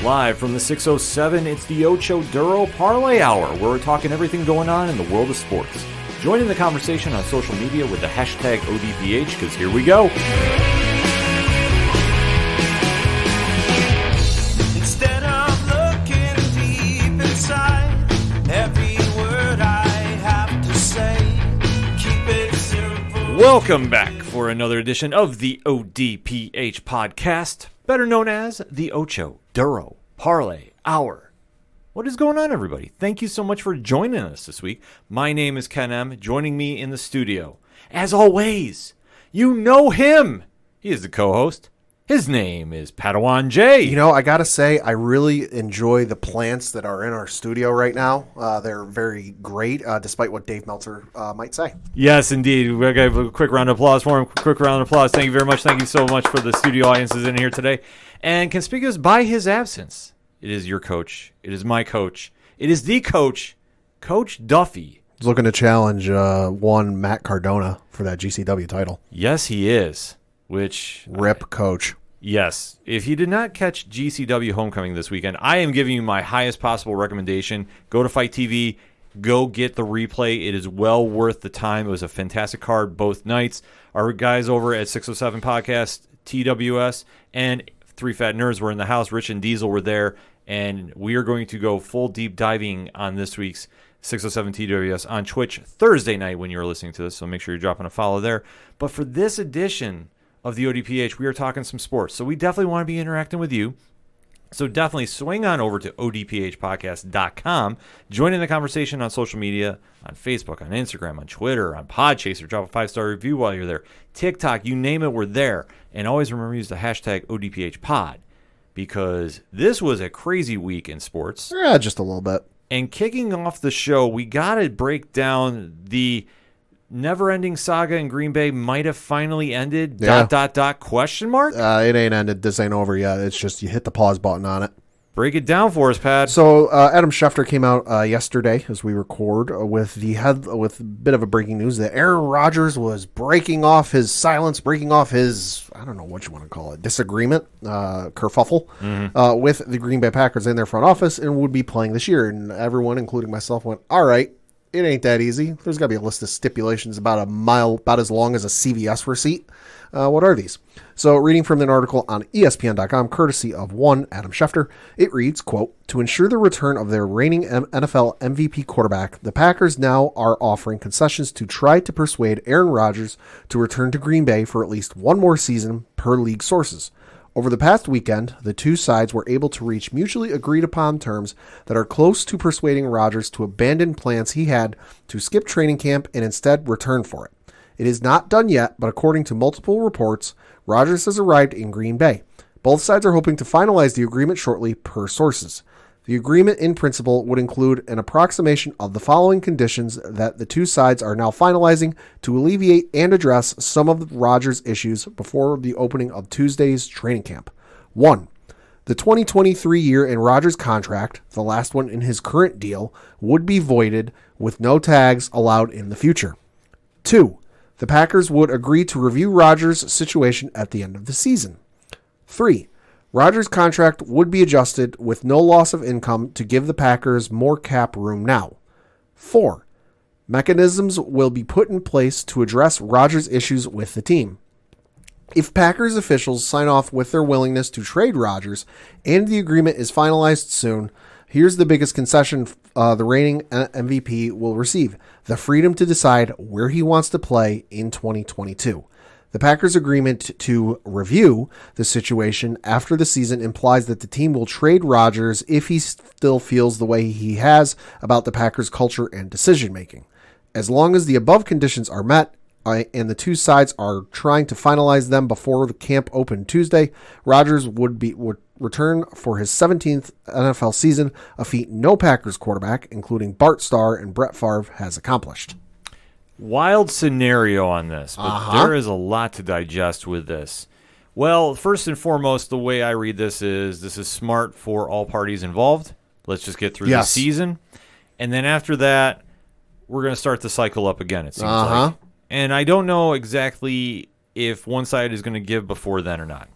Live from the 607, it's the Ocho Duro Parlay Hour, where we're talking everything going on in the world of sports. Join in the conversation on social media with the hashtag ODPH, because here we go. Instead of looking deep inside, every word I have to say, keep it simple. Welcome back for another edition of the ODPH podcast, better known as the Ocho Duro Parlay Hour. What is going on, everybody? Thank you so much for joining us this week. My name is Ken M. Joining me in the studio, as always, you know him. He is the co-host. His name is Padawan J. You know, I got to say, I really enjoy the plants that are in our studio right now. They're very great, despite what Dave Meltzer might say. Yes, indeed. We're going to give a quick round of applause for him. Quick round of applause. Thank you very much. Thank you so much for the studio audiences in here today. And conspicuous by his absence, it is your coach. It is my coach. It is the coach, Coach Duffy. He's looking to challenge one Matt Cardona for that GCW title. Yes, he is. Which Rip coach. Yes. If you did not catch GCW Homecoming this weekend, I am giving you my highest possible recommendation. Go to Fight TV. Go get the replay. It is well worth the time. It was a fantastic card both nights. Our guys over at 607 Podcast, TWS, and Three Fat Nerds were in the house. Rich and Diesel were there. And we are going to go full deep diving on this week's 607 TWS on Twitch Thursday night when you're listening to this. So make sure you're dropping a follow there. But for this edition of the ODPH, we are talking some sports. So we definitely want to be interacting with you. So definitely swing on over to odphpodcast.com. Join in the conversation on social media, on Facebook, on Instagram, on Twitter, on Podchaser. Drop a 5-star review while you're there. TikTok, you name it, we're there. And always remember to use the hashtag ODPHpod, because this was a crazy week in sports. Yeah, just a little bit. And kicking off the show, we got to break down the never-ending saga in Green Bay might have finally ended, question mark? It ain't ended. This ain't over yet. It's just you hit the pause button on it. Break it down for us, Pat. So Adam Schefter came out yesterday as we record with a bit of a breaking news that Aaron Rodgers was breaking off his silence, breaking off his, I don't know what you want to call it, disagreement, kerfuffle with the Green Bay Packers in their front office and would be playing this year. And everyone, including myself, went, all right, it ain't that easy. There's got to be a list of stipulations about a mile, about as long as a CVS receipt. What are these? So reading from an article on ESPN.com, courtesy of one Adam Schefter, it reads, quote, to ensure the return of their reigning NFL MVP quarterback, the Packers now are offering concessions to try to persuade Aaron Rodgers to return to Green Bay for at least one more season, per league sources. Over the past weekend, the two sides were able to reach mutually agreed upon terms that are close to persuading Rodgers to abandon plans he had to skip training camp and instead return for it. It is not done yet, but according to multiple reports, Rodgers has arrived in Green Bay. Both sides are hoping to finalize the agreement shortly, per sources. The agreement in principle would include an approximation of the following conditions that the two sides are now finalizing to alleviate and address some of Rodgers' issues before the opening of Tuesday's training camp. 1. The 2023 year in Rodgers' contract, the last one in his current deal, would be voided with no tags allowed in the future. 2. The Packers would agree to review Rodgers' situation at the end of the season. 3. Rodgers' contract would be adjusted with no loss of income to give the Packers more cap room now. 4. Mechanisms will be put in place to address Rodgers' issues with the team. If Packers officials sign off with their willingness to trade Rodgers and the agreement is finalized soon, here's the biggest concession the reigning MVP will receive: the freedom to decide where he wants to play in 2022. The Packers' agreement to review the situation after the season implies that the team will trade Rodgers if he still feels the way he has about the Packers' culture and decision-making. As long as the above conditions are met, and the two sides are trying to finalize them before the camp opened Tuesday, Rodgers would return for his 17th NFL season, a feat no Packers quarterback, including Bart Starr and Brett Favre, has accomplished. Wild scenario on this, but there is a lot to digest with this. Well, first and foremost, the way I read this is smart for all parties involved. Let's just get through the season. And then after that, we're going to start the cycle up again, it seems like. And I don't know exactly if one side is going to give before then or not.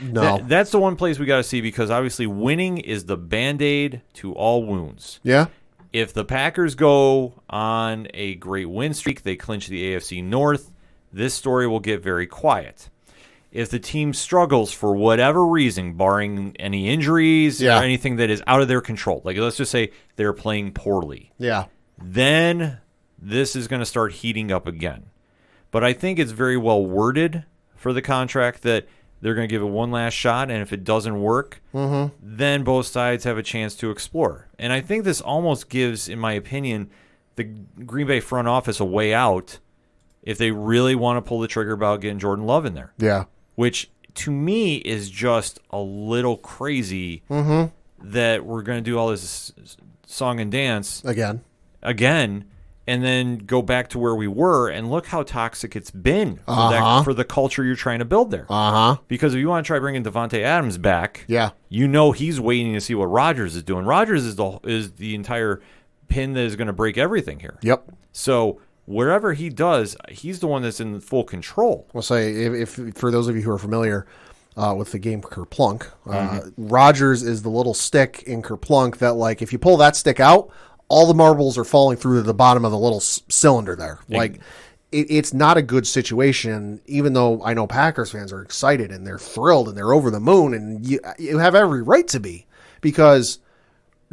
No. That's the one place we got to see, because obviously winning is the Band-Aid to all wounds. Yeah. If the Packers go on a great win streak, they clinch the AFC North, this story will get very quiet. If the team struggles for whatever reason, barring any injuries or anything that is out of their control, like let's just say they're playing poorly, then this is going to start heating up again. But I think it's very well worded for the contract that they're going to give it one last shot, and if it doesn't work, then both sides have a chance to explore. And I think this almost gives, in my opinion, the Green Bay front office a way out if they really want to pull the trigger about getting Jordan Love in there. Yeah. Which, to me, is just a little crazy that we're going to do all this song and dance again, and then go back to where we were, and look how toxic it's been for the culture you're trying to build there. Because if you want to try bringing Devontae Adams back, you know he's waiting to see what Rodgers is doing. Rodgers is the entire pin that is going to break everything here. Yep. So wherever he does, he's the one that's in full control. I'll say, if for those of you who are familiar with the game Kerplunk, Rodgers is the little stick in Kerplunk that, like, if you pull that stick out, all the marbles are falling through to the bottom of the little cylinder there. Like, it's not a good situation, even though I know Packers fans are excited and they're thrilled and they're over the moon, and you have every right to be, because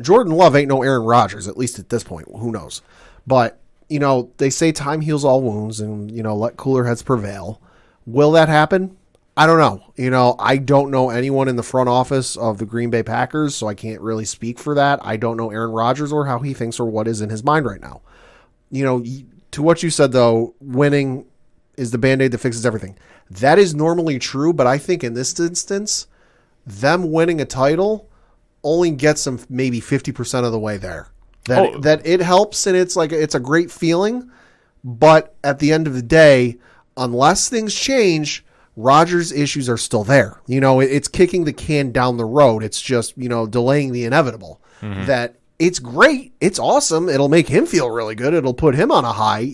Jordan Love ain't no Aaron Rodgers, at least at this point. Who knows? But they say time heals all wounds, and, let cooler heads prevail. Will that happen? I don't know. I don't know anyone in the front office of the Green Bay Packers, so I can't really speak for that. I don't know Aaron Rodgers or how he thinks or what is in his mind right now. To what you said, though, winning is the Band-Aid that fixes everything. That is normally true, but I think in this instance, them winning a title only gets them maybe 50% of the way there. That it helps, and it's a great feeling, but at the end of the day, unless things change, Rodgers' issues are still there. It's kicking the can down the road. It's just, delaying the inevitable. That it's great. It's awesome. It'll make him feel really good. It'll put him on a high,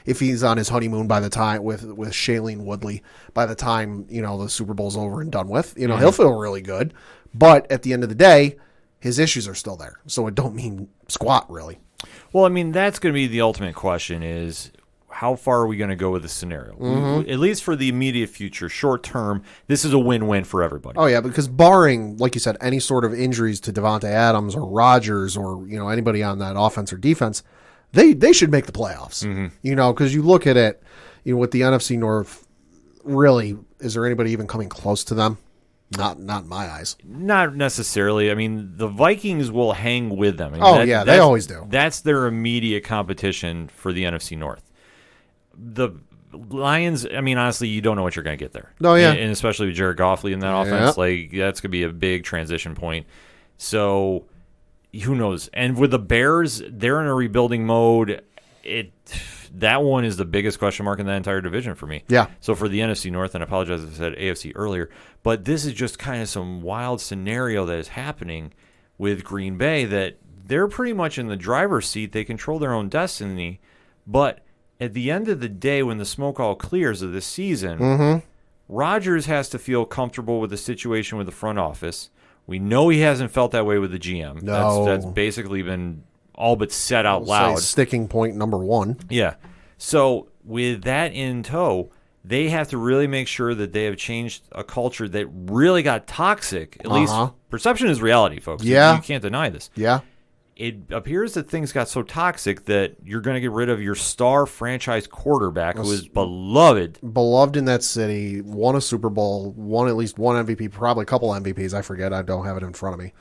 if he's on his honeymoon by the time with Shailene Woodley, by the time, the Super Bowl's over and done with, he'll feel really good. But at the end of the day, his issues are still there. So it don't mean squat, really. Well, I mean, that's going to be the ultimate question, is how far are we going to go with this scenario? At least for the immediate future, short term, this is a win-win for everybody. Oh, yeah, because barring, like you said, any sort of injuries to Devontae Adams or Rodgers or, anybody on that offense or defense, they should make the playoffs. Because you look at it, with the NFC North, really, is there anybody even coming close to them? Not in my eyes. Not necessarily. I mean, the Vikings will hang with them. I mean, they always do. That's their immediate competition for the NFC North. The Lions, I mean, honestly, you don't know what you're going to get there. Oh, yeah. And especially with Jared Goffley in that offense, that's going to be a big transition point. So, who knows? And with the Bears, they're in a rebuilding mode. That one is the biggest question mark in that entire division for me. Yeah. So for the NFC North, and I apologize if I said AFC earlier, but this is just kind of some wild scenario that is happening with Green Bay, that they're pretty much in the driver's seat. They control their own destiny. But at the end of the day, when the smoke all clears of this season, Rodgers has to feel comfortable with the situation with the front office. We know he hasn't felt that way with the GM. No. That's basically been all but said out loud. Sticking point number one. Yeah. So with that in tow, they have to really make sure that they have changed a culture that really got toxic. At least perception is reality, folks. Yeah. You can't deny this. Yeah. It appears that things got so toxic that you're going to get rid of your star franchise quarterback, who is beloved. Beloved in that city, won a Super Bowl, won at least one MVP, probably a couple MVPs. I forget. I don't have it in front of me.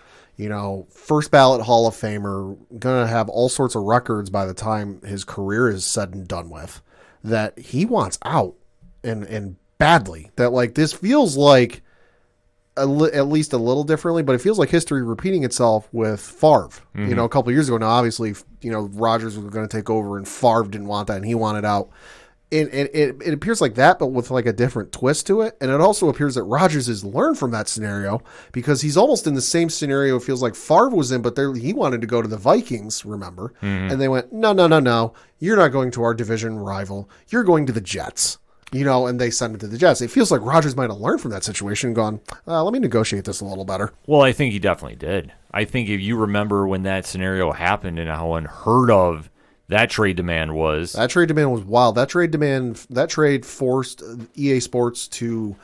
First ballot Hall of Famer, going to have all sorts of records by the time his career is said and done with, that he wants out and badly. That, like, this feels like at least a little differently, but it feels like history repeating itself with Favre. A couple of years ago now, obviously, Rodgers was going to take over and Favre didn't want that and he wanted out. It appears like that, but with like a different twist to it. And it also appears that Rodgers has learned from that scenario, because he's almost in the same scenario it feels like Favre was in, but he wanted to go to the Vikings, remember? And they went, no. You're not going to our division rival. You're going to the Jets. And they send it to the Jets. It feels like Rodgers might have learned from that situation and gone, let me negotiate this a little better. Well, I think he definitely did. I think if you remember when that scenario happened and how unheard of that trade demand was. That trade demand was wild. That trade forced EA Sports to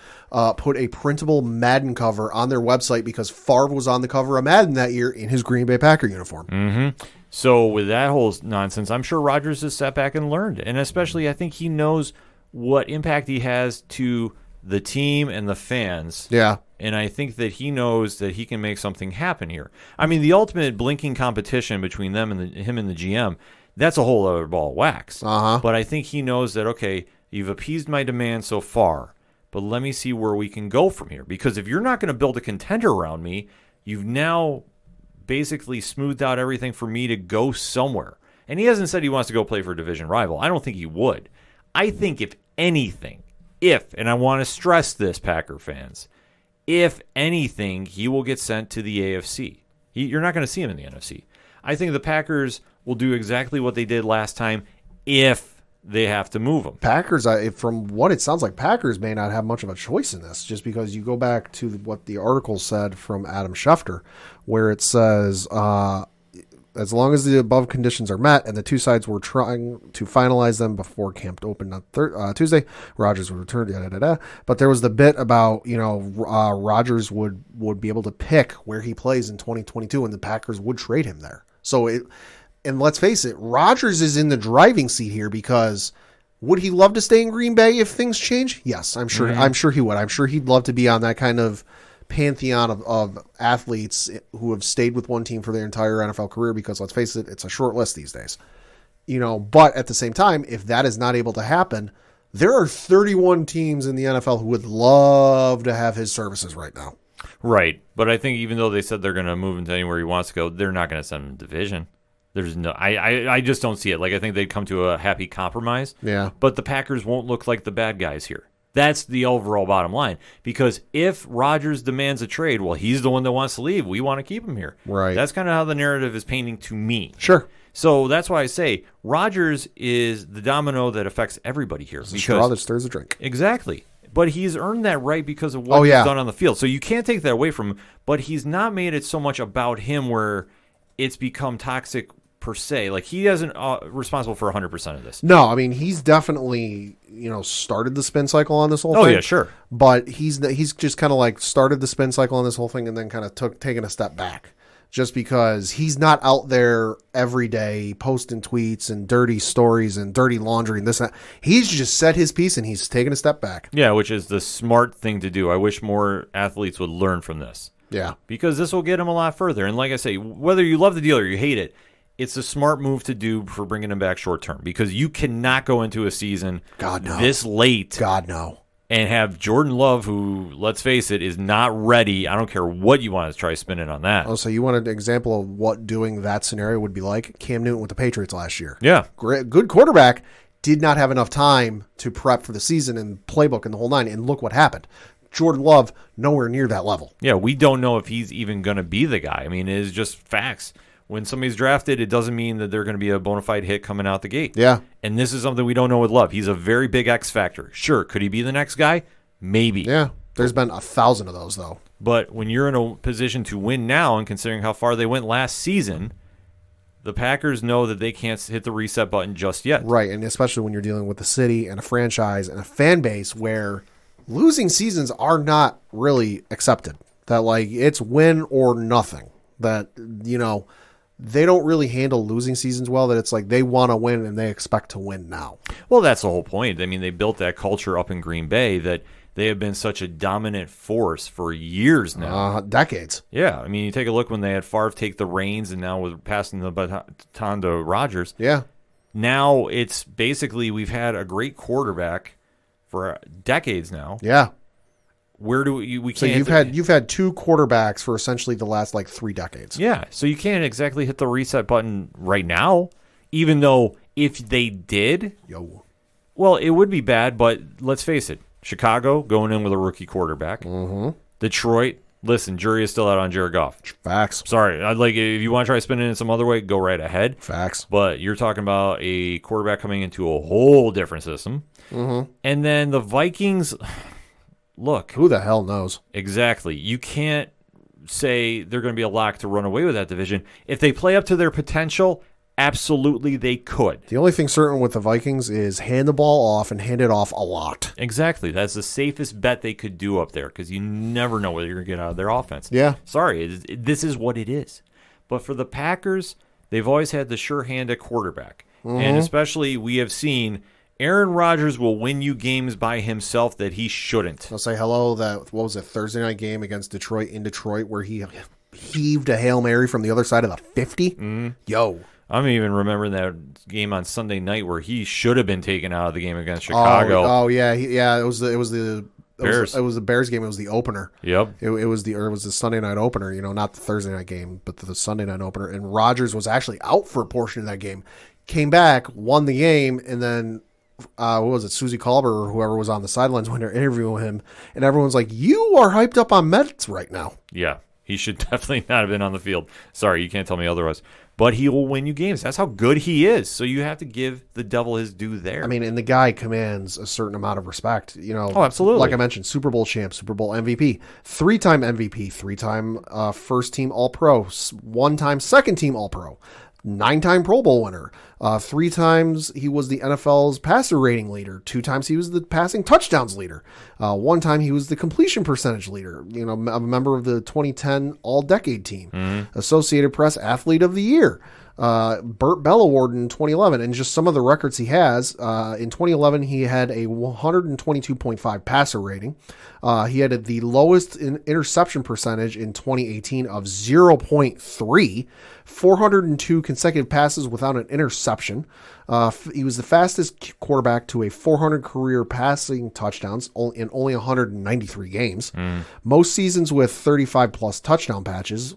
put a printable Madden cover on their website because Favre was on the cover of Madden that year in his Green Bay Packer uniform. Mm-hmm. So with that whole nonsense, I'm sure Rodgers has sat back and learned. And especially I think he knows what impact he has to the team and the fans. Yeah. And I think that he knows that he can make something happen here. I mean, the ultimate blinking competition between them and him and the GM, that's a whole other ball of wax. Uh-huh. But I think he knows that, okay, you've appeased my demand so far, but let me see where we can go from here. Because if you're not going to build a contender around me, you've now basically smoothed out everything for me to go somewhere. And he hasn't said he wants to go play for a division rival. I don't think he would. I think if anything, and I want to stress this, Packer fans, if anything, he will get sent to the AFC. You're not going to see him in the NFC. I think the Packers will do exactly what they did last time if they have to move him. Packers, from what it sounds like, Packers may not have much of a choice in this, just because you go back to what the article said from Adam Schefter, where it says, as long as the above conditions are met and the two sides were trying to finalize them before camp opened on Tuesday, Rodgers would return. But there was the bit about, Rodgers would be able to pick where he plays in 2022 and the Packers would trade him there. And let's face it, Rodgers is in the driving seat here because would he love to stay in Green Bay if things change? Yes, I'm sure. Mm-hmm. I'm sure he would. I'm sure he'd love to be on that kind of pantheon of athletes who have stayed with one team for their entire NFL career, because let's face it, it's a short list these days. But at the same time, if that is not able to happen, there are 31 teams in the NFL who would love to have his services right now. Right. But I think even though they said they're going to move him to anywhere he wants to go, they're not going to send him to division. There's no, I just don't see it. Like, I think they'd come to a happy compromise. Yeah. But the Packers won't look like the bad guys here. That's the overall bottom line. Because if Rodgers demands a trade, well, he's the one that wants to leave. We want to keep him here. Right. That's kind of how the narrative is painting to me. Sure. So that's why I say Rodgers is the domino that affects everybody here. It's the straw that stirs the drink. Exactly. But he's earned that right because of what he's done on the field. So you can't take that away from him. But he's not made it so much about him where it's become toxic per se. Like, he isn't responsible for 100% of this. No, I mean, he's definitely, started the spin cycle on this whole thing. Oh, yeah, sure. But he's just kind of like started the spin cycle on this whole thing and then kind of taken a step back. Just because he's not out there every day posting tweets and dirty stories and dirty laundry and this and that. He's just said his piece and he's taken a step back. Yeah, which is the smart thing to do. I wish more athletes would learn from this. Yeah. Because this will get him a lot further. And like I say, whether you love the deal or you hate it, it's a smart move to do for bringing him back short term, because you cannot go into a season this late and have Jordan Love, who, let's face it, is not ready. I don't care what you want to try spinning on that. Oh, so you want an example of what doing that scenario would be like? Cam Newton with the Patriots last year. Yeah. Great, good quarterback, did not have enough time to prep for the season and playbook and the whole nine, and look what happened. Jordan Love, nowhere near that level. Yeah, we don't know if he's even going to be the guy. I mean, it is just facts. When somebody's drafted, it doesn't mean that they're going to be a bona fide hit coming out the gate. Yeah. And this is something we don't know with Love. He's a very big X factor. Sure, could he be the next guy? Maybe. Yeah. There's been 1,000 of those, though. But when you're in a position to win now, and considering how far they went last season, the Packers know that they can't hit the reset button just yet. Right, and especially when you're dealing with a city and a franchise and a fan base where losing seasons are not really accepted. That, like, it's win or nothing. That, they don't really handle losing seasons well, that it's like they want to win and they expect to win now. Well, that's the whole point. I mean, they built that culture up in Green Bay that they have been such a dominant force for years now. Decades. Yeah. I mean, you take a look when they had Favre take the reins and now with passing the baton to Rodgers. Yeah. Now it's basically we've had a great quarterback for decades now. Yeah. Where do we can't? So you've had two quarterbacks for essentially the last 3 decades. Yeah, so you can't exactly hit the reset button right now, even though if they did, well, it would be bad. But let's face it, Chicago going in with a rookie quarterback, mm-hmm. Detroit Listen, jury is still out on Jared Goff. Facts. Sorry. I'd like if you want to try spinning it some other way, go right ahead. Facts. But you're talking about a quarterback coming into a whole different system. Mm-hmm. And then the Vikings, look. Who the hell knows? Exactly. You can't say they're going to be a lock to run away with that division. If they play up to their potential, absolutely they could. The only thing certain with the Vikings is hand the ball off and hand it off a lot. Exactly. That's the safest bet they could do up there because you never know what you're going to get out of their offense. Yeah. Sorry, this is what it is. But for the Packers, they've always had the sure hand at quarterback. And especially we have seen Aaron Rodgers will win you games by himself that he shouldn't. I'll say hello. What was it, Thursday night game against Detroit in Detroit where he heaved a Hail Mary from the other side of the 50? Yo. I'm even remembering that game on Sunday night where he should have been taken out of the game against Chicago. Oh yeah, It was the Bears. It was the Bears game. It was the opener. Yep. It was the Sunday night opener. Not the Thursday night game, but the Sunday night opener. And Rodgers was actually out for a portion of that game. Came back, won the game, and then what was it? Susie Colbert or whoever was on the sidelines when they're interviewing him, and everyone's like, "You are hyped up on meds right now." Yeah, he should definitely not have been on the field. Sorry, you can't tell me otherwise. But he will win you games. That's how good he is. So you have to give the devil his due there. I mean, and the guy commands a certain amount of respect. Oh, absolutely. Like I mentioned, Super Bowl champ, Super Bowl MVP, 3-time MVP, 3-time first team All-Pro, 1-time second team All-Pro, 9-time Pro Bowl winner. 3 times he was the NFL's passer rating leader. 2 times he was the passing touchdowns leader. 1 time he was the completion percentage leader. A member of the 2010 All-Decade team. Associated Press Athlete of the Year. Burt Bell Award in 2011, and just some of the records he has. In 2011, he had a 122.5 passer rating. He had the lowest interception percentage in 2018 of 0.3, 402 consecutive passes without an interception. He was the fastest quarterback to a 400 career passing touchdowns in only 193 games. Most seasons with 35 plus touchdown passes,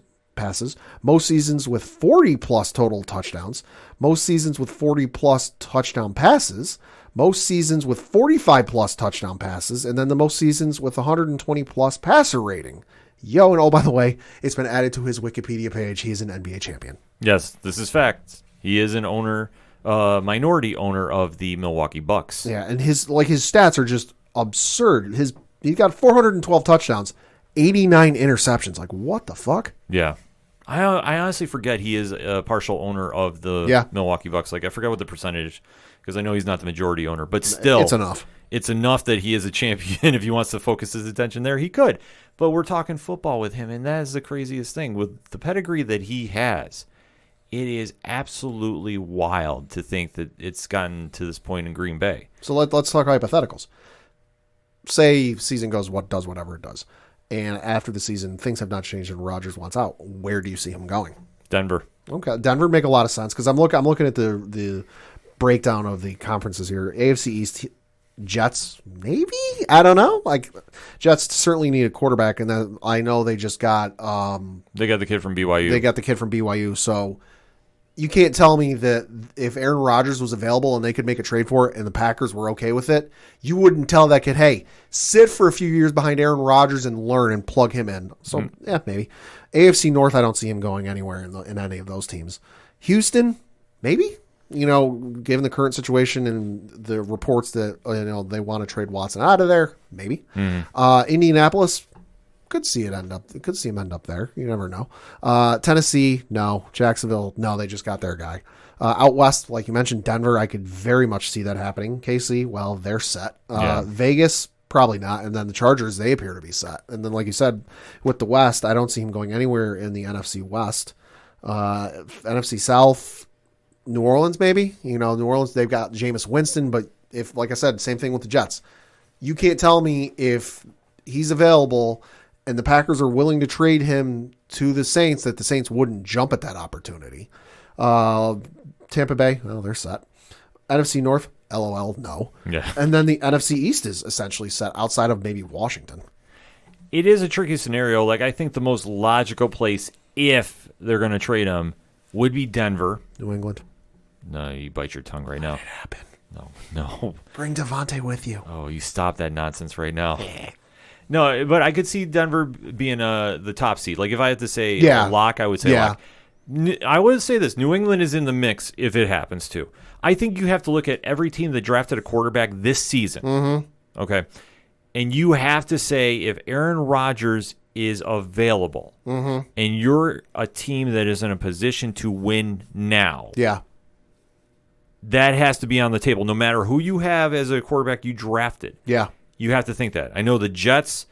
most seasons with 40 plus total touchdowns, most seasons with 40 plus touchdown passes, most seasons with 45 plus touchdown passes, and then the most seasons with 120 plus passer rating. And oh, by the way, it's been added to his Wikipedia page. He is an NBA champion. Yes, this is fact. He is an minority owner of the Milwaukee Bucks. Yeah, and his stats are just absurd. He's got 412 touchdowns, 89 interceptions. Like, what the fuck? Yeah. I honestly forget he is a partial owner of the Milwaukee Bucks. Like, I forget what the percentage, because I know he's not the majority owner, but still. It's enough. It's enough that he is a champion. If he wants to focus his attention there, he could. But we're talking football with him, and that is the craziest thing. With the pedigree that he has, it is absolutely wild to think that it's gotten to this point in Green Bay. So let's talk hypotheticals. Say season goes whatever it does. And after the season, things have not changed and Rodgers wants out. Where do you see him going? Denver. Okay, Denver make a lot of sense because I'm looking at the breakdown of the conferences here. AFC East, Jets, maybe? I don't know. Like, Jets certainly need a quarterback, and then I know they just got they got the kid from BYU. They got the kid from BYU, so you can't tell me that if Aaron Rodgers was available and they could make a trade for it and the Packers were okay with it, you wouldn't tell that kid, hey, sit for a few years behind Aaron Rodgers and learn and plug him in. So, yeah, maybe. AFC North, I don't see him going anywhere in any of those teams. Houston, maybe? Given the current situation and the reports that they want to trade Watson out of there, maybe. Indianapolis, could see him end up there. You never know. Tennessee, no. Jacksonville, no. They just got their guy. Out west, like you mentioned, Denver, I could very much see that happening. KC, well, they're set. Vegas, probably not. And then the Chargers, they appear to be set. And then, like you said, with the West, I don't see him going anywhere in the NFC West. NFC South, New Orleans, maybe. New Orleans, they've got Jameis Winston, but if, like I said, same thing with the Jets. You can't tell me if he's available and the Packers are willing to trade him to the Saints that the Saints wouldn't jump at that opportunity. Tampa Bay, well, they're set. NFC North, LOL, no. Yeah. And then the NFC East is essentially set outside of maybe Washington. It is a tricky scenario. Like, I think the most logical place, if they're going to trade him, would be Denver. New England. No, you bite your tongue right now. It happened. No. Bring Devontae with you. Oh, you stop that nonsense right now. No, but I could see Denver being the top seed. Like if I had to say Yeah. a lock, I would say Yeah. lock. I would say this: New England is in the mix if it happens to. I think you have to look at every team that drafted a quarterback this season. Mm-hmm. Okay, and you have to say if Aaron Rodgers is available, and you're a team that is in a position to win now, Yeah. that has to be on the table. No matter who you have as a quarterback you drafted, Yeah. you have to think that. I know the Jets,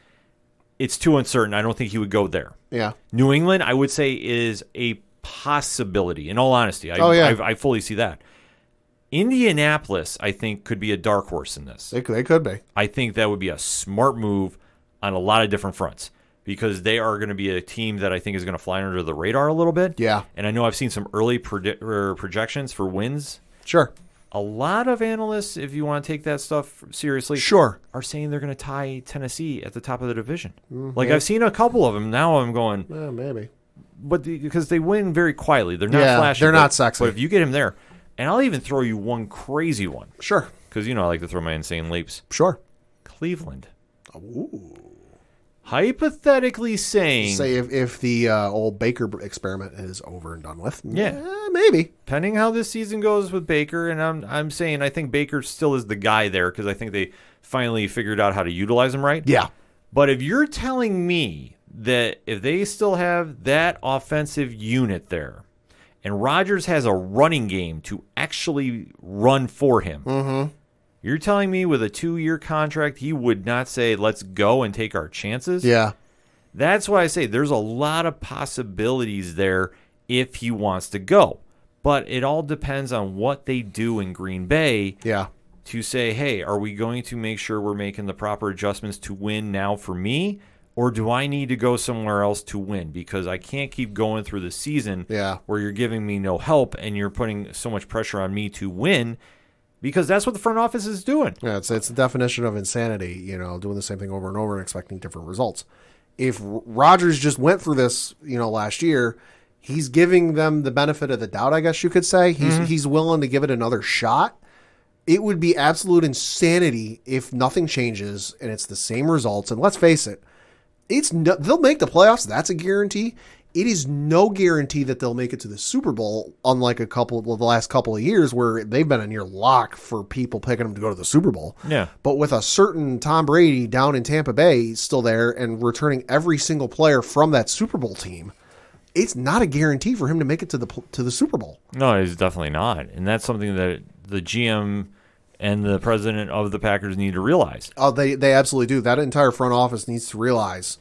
it's too uncertain. I don't think he would go there. Yeah. New England, I would say, is a possibility. In all honesty, I fully see that. Indianapolis, I think, could be a dark horse in this. They could be. I think that would be a smart move on a lot of different fronts because they are going to be a team that I think is going to fly under the radar a little bit. Yeah. And I know I've seen some early projections for wins. Sure. A lot of analysts, if you want to take that stuff seriously, Sure. are saying they're going to tie Tennessee at the top of the division. Like I've seen a couple of them. Now I'm going, Maybe. but because they win very quietly, they're not Yeah, flashy. they're but- not sexy. But if you get him there, and I'll even throw you one crazy one Sure. because I like to throw my insane leaps. Sure. Cleveland, Ooh. hypothetically saying, Say if the old Baker experiment is over and done with. Yeah. Maybe. depending how this season goes with Baker, and I'm saying I think Baker still is the guy there because I think they finally figured out how to utilize him right. Yeah. But if you're telling me that if they still have that offensive unit there, and Rodgers has a running game to actually run for him, you're telling me with a 2-year contract he would not say, let's go and take our chances? Yeah. That's why I say there's a lot of possibilities there if he wants to go. But it all depends on what they do in Green Bay Yeah. to say, hey, are we going to make sure we're making the proper adjustments to win now for me? Or do I need to go somewhere else to win? Because I can't keep going through the season where you're giving me no help and you're putting so much pressure on me to win because that's what the front office is doing. Yeah, it's the definition of insanity, doing the same thing over and over and expecting different results. If Rodgers just went through this, last year, he's giving them the benefit of the doubt, I guess you could say. He's willing to give it another shot. It would be absolute insanity if nothing changes and it's the same results. And let's face it, they'll make the playoffs. That's a guarantee. It is no guarantee that they'll make it to the Super Bowl, unlike the last couple of years where they've been a near lock for people picking them to go to the Super Bowl. Yeah. But with a certain Tom Brady down in Tampa Bay still there and returning every single player from that Super Bowl team, it's not a guarantee for him to make it to the Super Bowl. No, it's definitely not. And that's something that the GM and the president of the Packers need to realize. Oh, they absolutely do. That entire front office needs to realize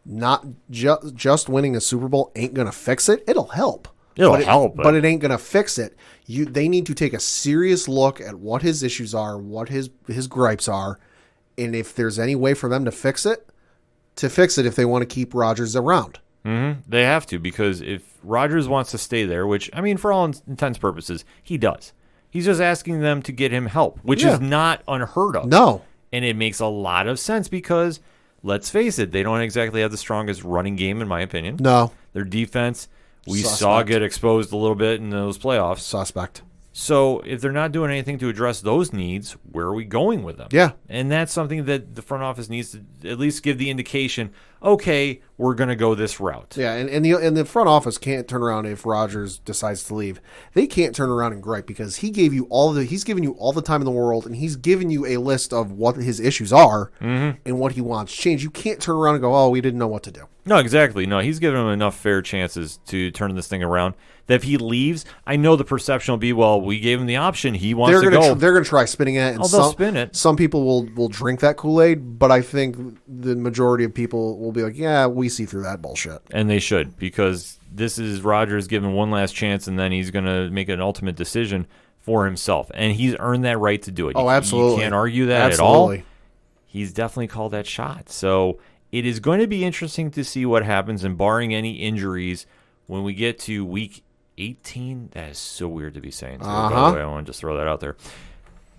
not just winning a Super Bowl ain't going to fix it. It'll help. But it ain't going to fix it. They need to take a serious look at what his issues are, what his gripes are, and if there's any way for them to fix it if they want to keep Rodgers around. Mm-hmm. They have to, because if Rodgers wants to stay there, which, I mean, for all intents and purposes, he does. He's just asking them to get him help, which is not unheard of. No. And it makes a lot of sense because, let's face it, they don't exactly have the strongest running game, in my opinion. No. Their defense, we Suspect. saw get exposed a little bit in those playoffs. Suspect. So if they're not doing anything to address those needs, where are we going with them? Yeah. And that's something that the front office needs to at least give the indication, okay, we're going to go this route. Yeah, and the front office can't turn around if Rodgers decides to leave. They can't turn around and gripe because he's given you all the time in the world, and he's given you a list of what his issues are and what he wants changed. You can't turn around and go, oh, we didn't know what to do. No, exactly. No, he's given him enough fair chances to turn this thing around. That if he leaves, I know the perception will be, well, we gave him the option. He wants to go. They're going to try spinning it. And they'll spin it. Some people will drink that Kool-Aid, but I think the majority of people will be like, yeah, we see through that bullshit. And they should, because this is Rodgers given one last chance, and then he's going to make an ultimate decision for himself. And he's earned that right to do it. Oh, absolutely. You can't argue that at all. He's definitely called that shot. So it is going to be interesting to see what happens, and barring any injuries, when we get to week 18, that is so weird to be saying. So, by the way, I want to just throw that out there.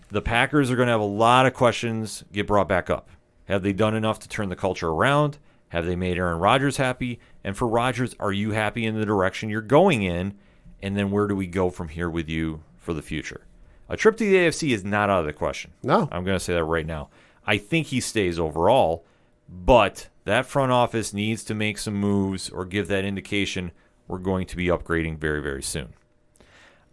The Packers are going to have a lot of questions get brought back up. Have they done enough to turn the culture around? Have they made Aaron Rodgers happy? And for Rodgers, are you happy in the direction you're going in? And then where do we go from here with you for the future? A trip to the AFC is not out of the question. No. I'm going to say that right now. I think he stays overall, But that front office needs to make some moves or give that indication we're going to be upgrading very, very soon.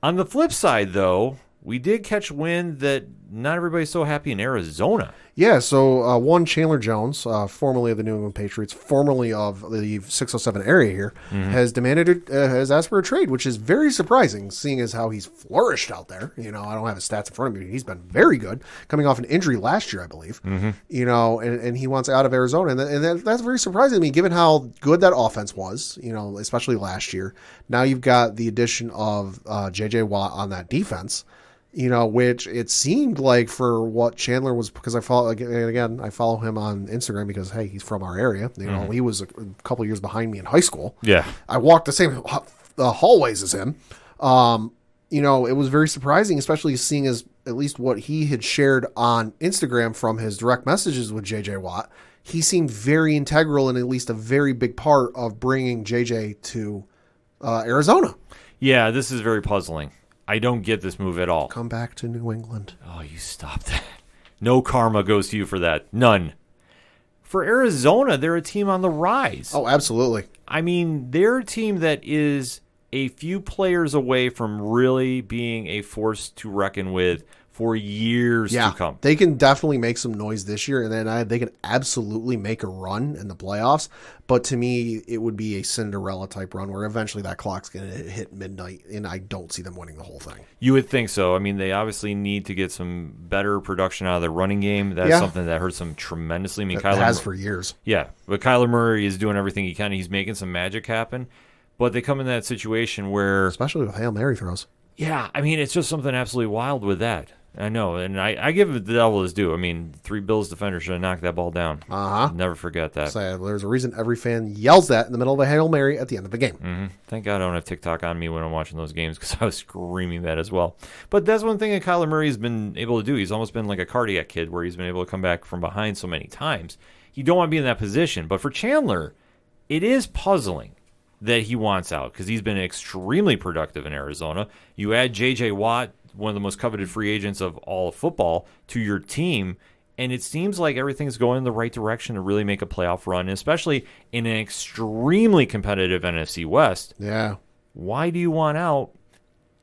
On the flip side, though, we did catch wind that not everybody's so happy in Arizona. Yeah, so one Chandler Jones, formerly of the New England Patriots, formerly of the 607 area here, has asked for a trade, which is very surprising, seeing as how he's flourished out there. I don't have his stats in front of me. He's been very good, coming off an injury last year, I believe. And he wants out of Arizona, and that's very surprising to me, given how good that offense was, especially last year. Now you've got the addition of J.J. Watt on that defense. Which it seemed like for what Chandler was, because I follow him on Instagram because, hey, he's from our area. He was a couple years behind me in high school. Yeah. I walked the same hallways as him. It was very surprising, especially seeing as at least what he had shared on Instagram from his direct messages with JJ Watt. He seemed very integral and at least a very big part of bringing JJ to Arizona. Yeah, this is very puzzling. I don't get this move at all. Come back to New England. Oh, you stop that. No karma goes to you for that. None. For Arizona, they're a team on the rise. Oh, absolutely. I mean, they're a team that is a few players away from really being a force to reckon with for years to come. They can definitely make some noise this year, and then they can absolutely make a run in the playoffs. But to me, it would be a Cinderella-type run where eventually that clock's going to hit midnight, and I don't see them winning the whole thing. You would think so. I mean, they obviously need to get some better production out of the running game. That's something that hurts them tremendously. I mean, Kyler has for years. Yeah, but Kyler Murray is doing everything he can. He's making some magic happen. But they come in that situation where... Especially with Hail Mary throws. Yeah, I mean, it's just something absolutely wild with that. I know, and I give it the devil his due. I mean, 3 Bills defenders should have knocked that ball down. Never forget that. So there's a reason every fan yells that in the middle of a Hail Mary at the end of the game. Thank God I don't have TikTok on me when I'm watching those games because I was screaming that as well. But that's one thing that Kyler Murray has been able to do. He's almost been like a cardiac kid where he's been able to come back from behind so many times. You don't want to be in that position. But for Chandler, it is puzzling that he wants out because he's been extremely productive in Arizona. You add J.J. Watt, one of the most coveted free agents of all of football, to your team, and it seems like everything's going in the right direction to really make a playoff run, especially in an extremely competitive NFC West. Yeah. Why do you want out?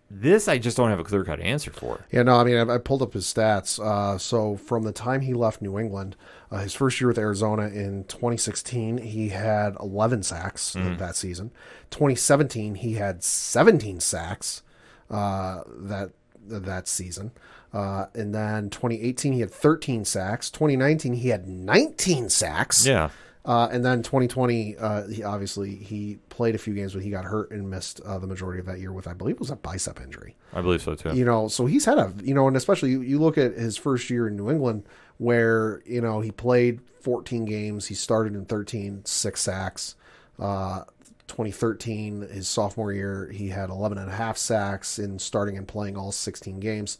This I just don't have a clear-cut answer for. Yeah, no, I mean, I pulled up his stats. So from the time he left New England, his first year with Arizona in 2016, he had 11 sacks that season. 2017, he had 17 sacks that season. And then 2018, he had 13 sacks. 2019, he had 19 sacks. Yeah. And then 2020, he played a few games, but he got hurt and missed the majority of that year with, I believe it was a bicep injury. I believe so, too. So he's had and especially you look at his first year in New England where, he played 14 games. He started in 13, 6 sacks. 2013, his sophomore year, he had 11 and a half sacks in starting and playing all 16 games.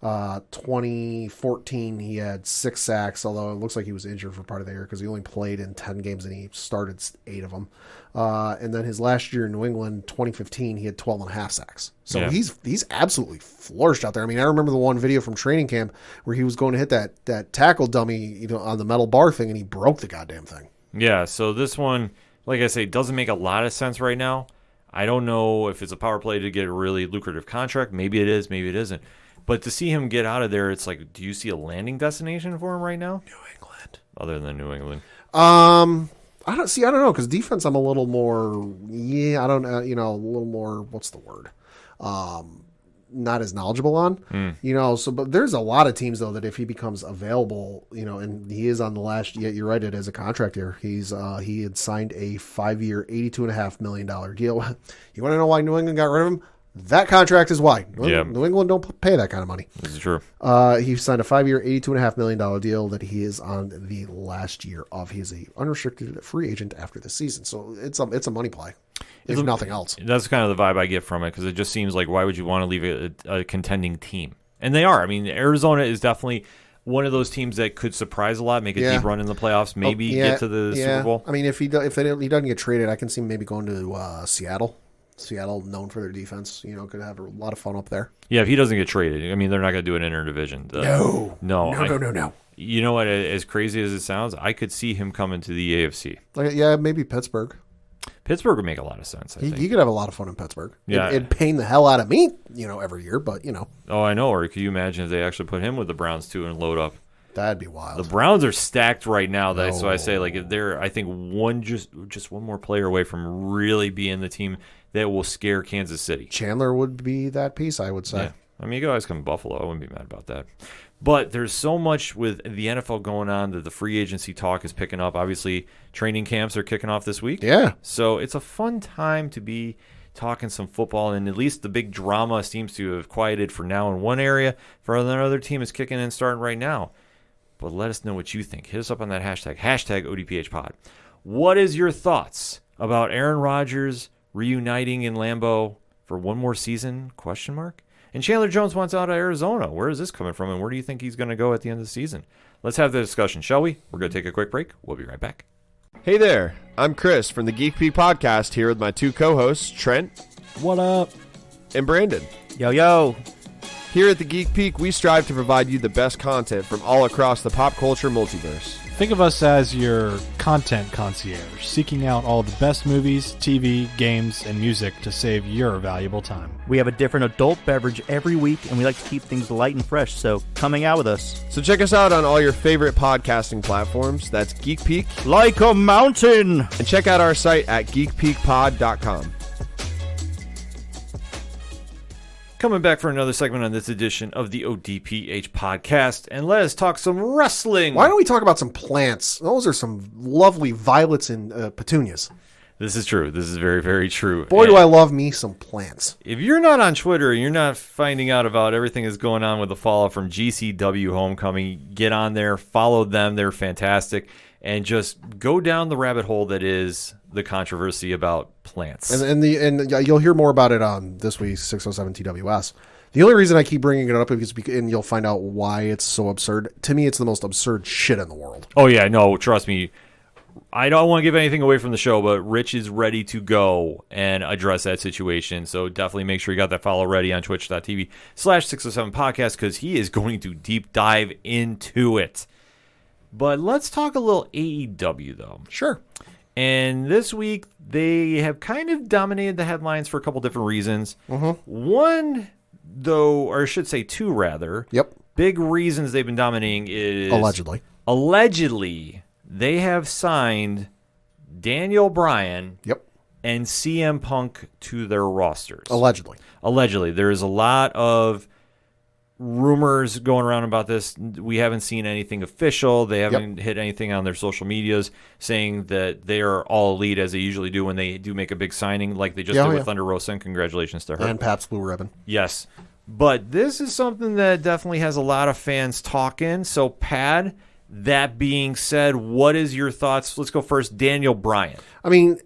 2014, he had 6 sacks, although it looks like he was injured for part of the year because he only played in 10 games and he started 8 of them. And then his last year in New England, 2015, he had 12 and a half sacks. So he's absolutely flourished out there. I mean, I remember the one video from training camp where he was going to hit that tackle dummy, on the metal bar thing, and he broke the goddamn thing. Yeah, so this one, like I say, doesn't make a lot of sense right now. I don't know if it's a power play to get a really lucrative contract. Maybe it is, maybe it isn't. But to see him get out of there, it's like, do you see a landing destination for him right now? New England. Other than New England. I don't know, because defense I'm a little more, I don't know, a little more, what's the word? Not as knowledgeable on, but there's a lot of teams though that if he becomes available, and he is on the last, you're right, it is a contract year. He had signed a 5-year, $82.5 million deal. You want to know why New England got rid of him? That contract is why. New England don't pay that kind of money. This is true. He signed a 5-year, $82.5 million deal that he is on the last year of. He is a unrestricted free agent after the season. So it's a money play, if nothing else. That's kind of the vibe I get from it because it just seems like why would you want to leave a contending team? And they are. I mean, Arizona is definitely one of those teams that could surprise a lot, make a deep run in the playoffs, maybe get to the Super Bowl. I mean, if he doesn't get traded, I can see him maybe going to Seattle. Seattle, known for their defense, could have a lot of fun up there. Yeah, if he doesn't get traded, I mean, they're not going to do an interdivision. No. You know what? As crazy as it sounds, I could see him coming to the AFC. Like, yeah, maybe Pittsburgh. Pittsburgh would make a lot of sense, I think. He could have a lot of fun in Pittsburgh. Yeah. It'd pain the hell out of me, every year, but, Oh, I know. Or could you imagine if they actually put him with the Browns, too, and load up? That'd be wild. The Browns are stacked right now. So I say, like, if they're, I think, just one more player away from really being the team that will scare Kansas City. Chandler would be that piece, I would say. Yeah. I mean, you could always come to Buffalo. I wouldn't be mad about that. But there's so much with the NFL going on that the free agency talk is picking up. Obviously, training camps are kicking off this week. Yeah. So it's a fun time to be talking some football, and at least the big drama seems to have quieted for now in one area. For another team is kicking and starting right now. But let us know what you think. Hit us up on that hashtag ODPHpod. What is your thoughts about Aaron Rodgers reuniting in Lambeau for one more season? ? And Chandler Jones wants out of Arizona. Where is this coming from, and where do you think he's going to go at the end of the season? Let's have the discussion, shall we? We're going to take a quick break. We'll be right back. Hey there, I'm Chris from the Geek Peak podcast here with my two co-hosts, Trent. What up? And Brandon. Yo, yo. Here at the Geek Peak, we strive to provide you the best content from all across the pop culture multiverse. Think of us as your content concierge, seeking out all the best movies, TV, games, and music to save your valuable time. We have a different adult beverage every week, and we like to keep things light and fresh, so come hang out with us. So check us out on all your favorite podcasting platforms. That's Geek Peak. Like a mountain! And check out our site at geekpeakpod.com. Coming back for another segment on this edition of the ODPH podcast, and let us talk some wrestling. Why don't we talk about some plants? Those are some lovely violets and petunias. This is true. This is very, very true. Boy, do I love me some plants. If you're not on Twitter, you're not finding out about everything that's going on with the fallout from GCW Homecoming, get on there, follow them. They're fantastic. And just go down the rabbit hole that is the controversy about plants. And you'll hear more about it on this week's 607 TWS. The only reason I keep bringing it up is because, and you'll find out why it's so absurd. To me, it's the most absurd shit in the world. Oh, yeah. No, trust me. I don't want to give anything away from the show, but Rich is ready to go and address that situation. So definitely make sure you got that follow ready on twitch.tv/607podcast because he is going to deep dive into it. But let's talk a little AEW, though. Sure. And this week, they have kind of dominated the headlines for a couple different reasons. Mm-hmm. One, though, or I should say two, rather. Yep. Big reasons they've been dominating is... Allegedly, they have signed Daniel Bryan Yep. and CM Punk to their rosters. Allegedly. There is a lot of rumors going around about this. We haven't seen anything official. They haven't hit anything on their social medias saying that they are all elite as they usually do when they do make a big signing like they just did with Thunder Rosa, and congratulations to her. And Pabst Blue Ribbon. Yes. But this is something that definitely has a lot of fans talking. So, Pad, that being said, what is your thoughts? Let's go first. Daniel Bryan. I mean,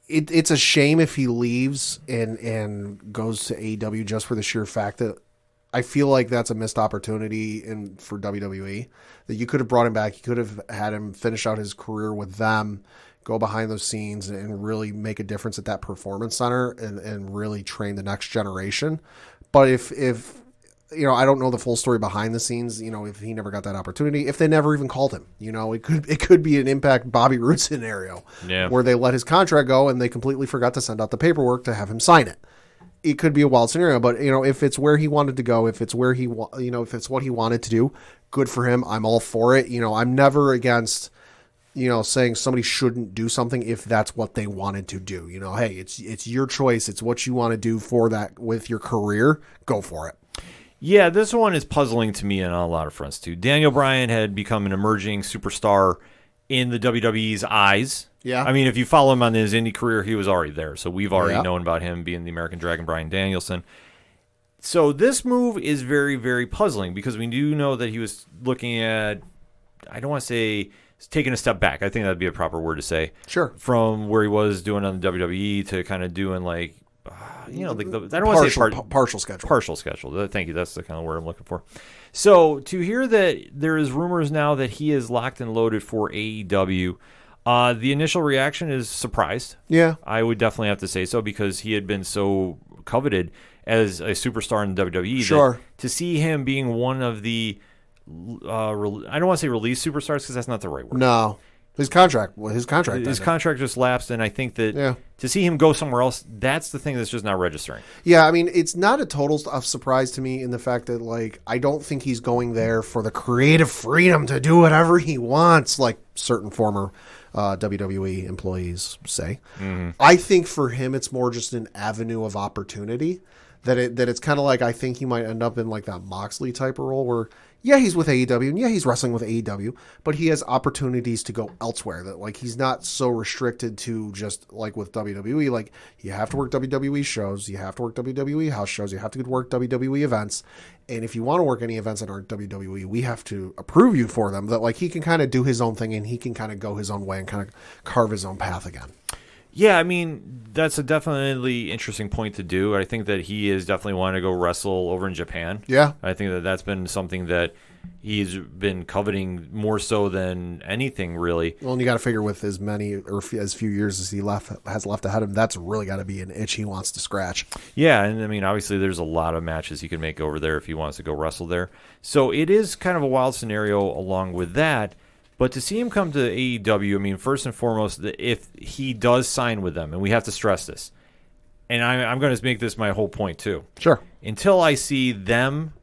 it's a shame if he leaves and goes to AEW just for the sheer fact that I feel like that's a missed opportunity for WWE, that you could have brought him back. You could have had him finish out his career with them, go behind those scenes and really make a difference at that performance center and really train the next generation. But if I don't know the full story behind the scenes, if he never got that opportunity, if they never even called him, it could be an Impact Bobby Roode scenario where they let his contract go and they completely forgot to send out the paperwork to have him sign it. It could be a wild scenario, but if it's where he wanted to go, if it's where if it's what he wanted to do, good for him. I'm all for it. I'm never against, saying somebody shouldn't do something if that's what they wanted to do. Hey, it's your choice. It's what you want to do for that with your career. Go for it. Yeah, this one is puzzling to me on a lot of fronts too. Daniel Bryan had become an emerging superstar in the WWE's eyes. Yeah. I mean, if you follow him on his indie career, he was already there. So we've already known about him being the American Dragon Bryan Danielson. So this move is very, very puzzling because we do know that he was looking at, I don't want to say taking a step back. I think that'd be a proper word to say. Sure. From where he was doing on the WWE to kind of doing like, I don't want to say partial schedule. Partial schedule. Thank you. That's the kind of word I'm looking for. So to hear that there is rumors now that he is locked and loaded for AEW, the initial reaction is surprised. Yeah. I would definitely have to say so because he had been so coveted as a superstar in WWE. Sure. That to see him being one of the I don't want to say release superstars because that's not the right word. No. His contract just lapsed, and I think that to see him go somewhere else, that's the thing that's just not registering. Yeah, I mean, it's not a total surprise to me in the fact that, like, I don't think he's going there for the creative freedom to do whatever he wants, like certain former WWE employees say. Mm-hmm. I think for him, it's more just an avenue of opportunity. That it's kind of like, I think he might end up in like that Moxley type of role where, yeah, he's with AEW and yeah, he's wrestling with AEW, but he has opportunities to go elsewhere. That like he's not so restricted to just like with WWE. Like you have to work WWE shows, you have to work WWE house shows, you have to work WWE events, and if you want to work any events that aren't WWE, we have to approve you for them. That like he can kind of do his own thing and he can kind of go his own way and kind of carve his own path again. Yeah, I mean, that's a definitely interesting point to do. I think that he is definitely wanting to go wrestle over in Japan. Yeah. I think that that's been something that he's been coveting more so than anything, really. Well, and you got to figure with as many or as few years as he has left ahead of him, that's really got to be an itch he wants to scratch. Yeah, and I mean, obviously there's a lot of matches he can make over there if he wants to go wrestle there. So it is kind of a wild scenario along with that. But to see him come to AEW, I mean, first and foremost, if he does sign with them, and we have to stress this, and I'm going to make this my whole point too. Sure. Until I see them,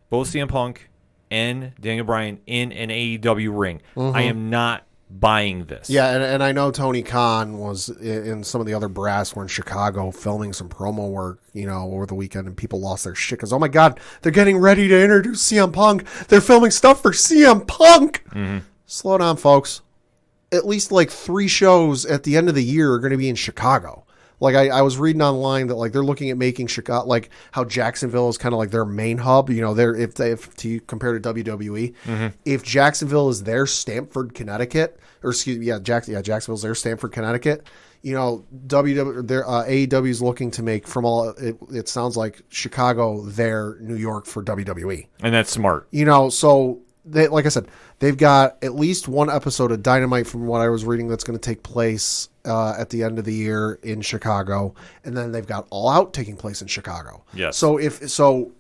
both CM Punk and Daniel Bryan, in an AEW ring, I am not buying this. Yeah, and I know Tony Khan was in some of the other brass were in Chicago filming some promo work, over the weekend, and people lost their shit because, oh my God, they're getting ready to introduce CM Punk. They're filming stuff for CM Punk. Mm-hmm. Slow down, folks. At least like 3 shows at the end of the year are going to be in Chicago. Like I was reading online that like they're looking at making Chicago, like how Jacksonville is kind of like their main hub. If to compare to WWE, if Jacksonville is their Stamford, Connecticut, or excuse me, Jacksonville's their Stamford, Connecticut. AEW is looking to make from all it sounds like Chicago their New York for WWE, and that's smart. So. Like I said, they've got at least one episode of Dynamite from what I was reading that's going to take place at the end of the year in Chicago, and then they've got All Out taking place in Chicago. Yes. So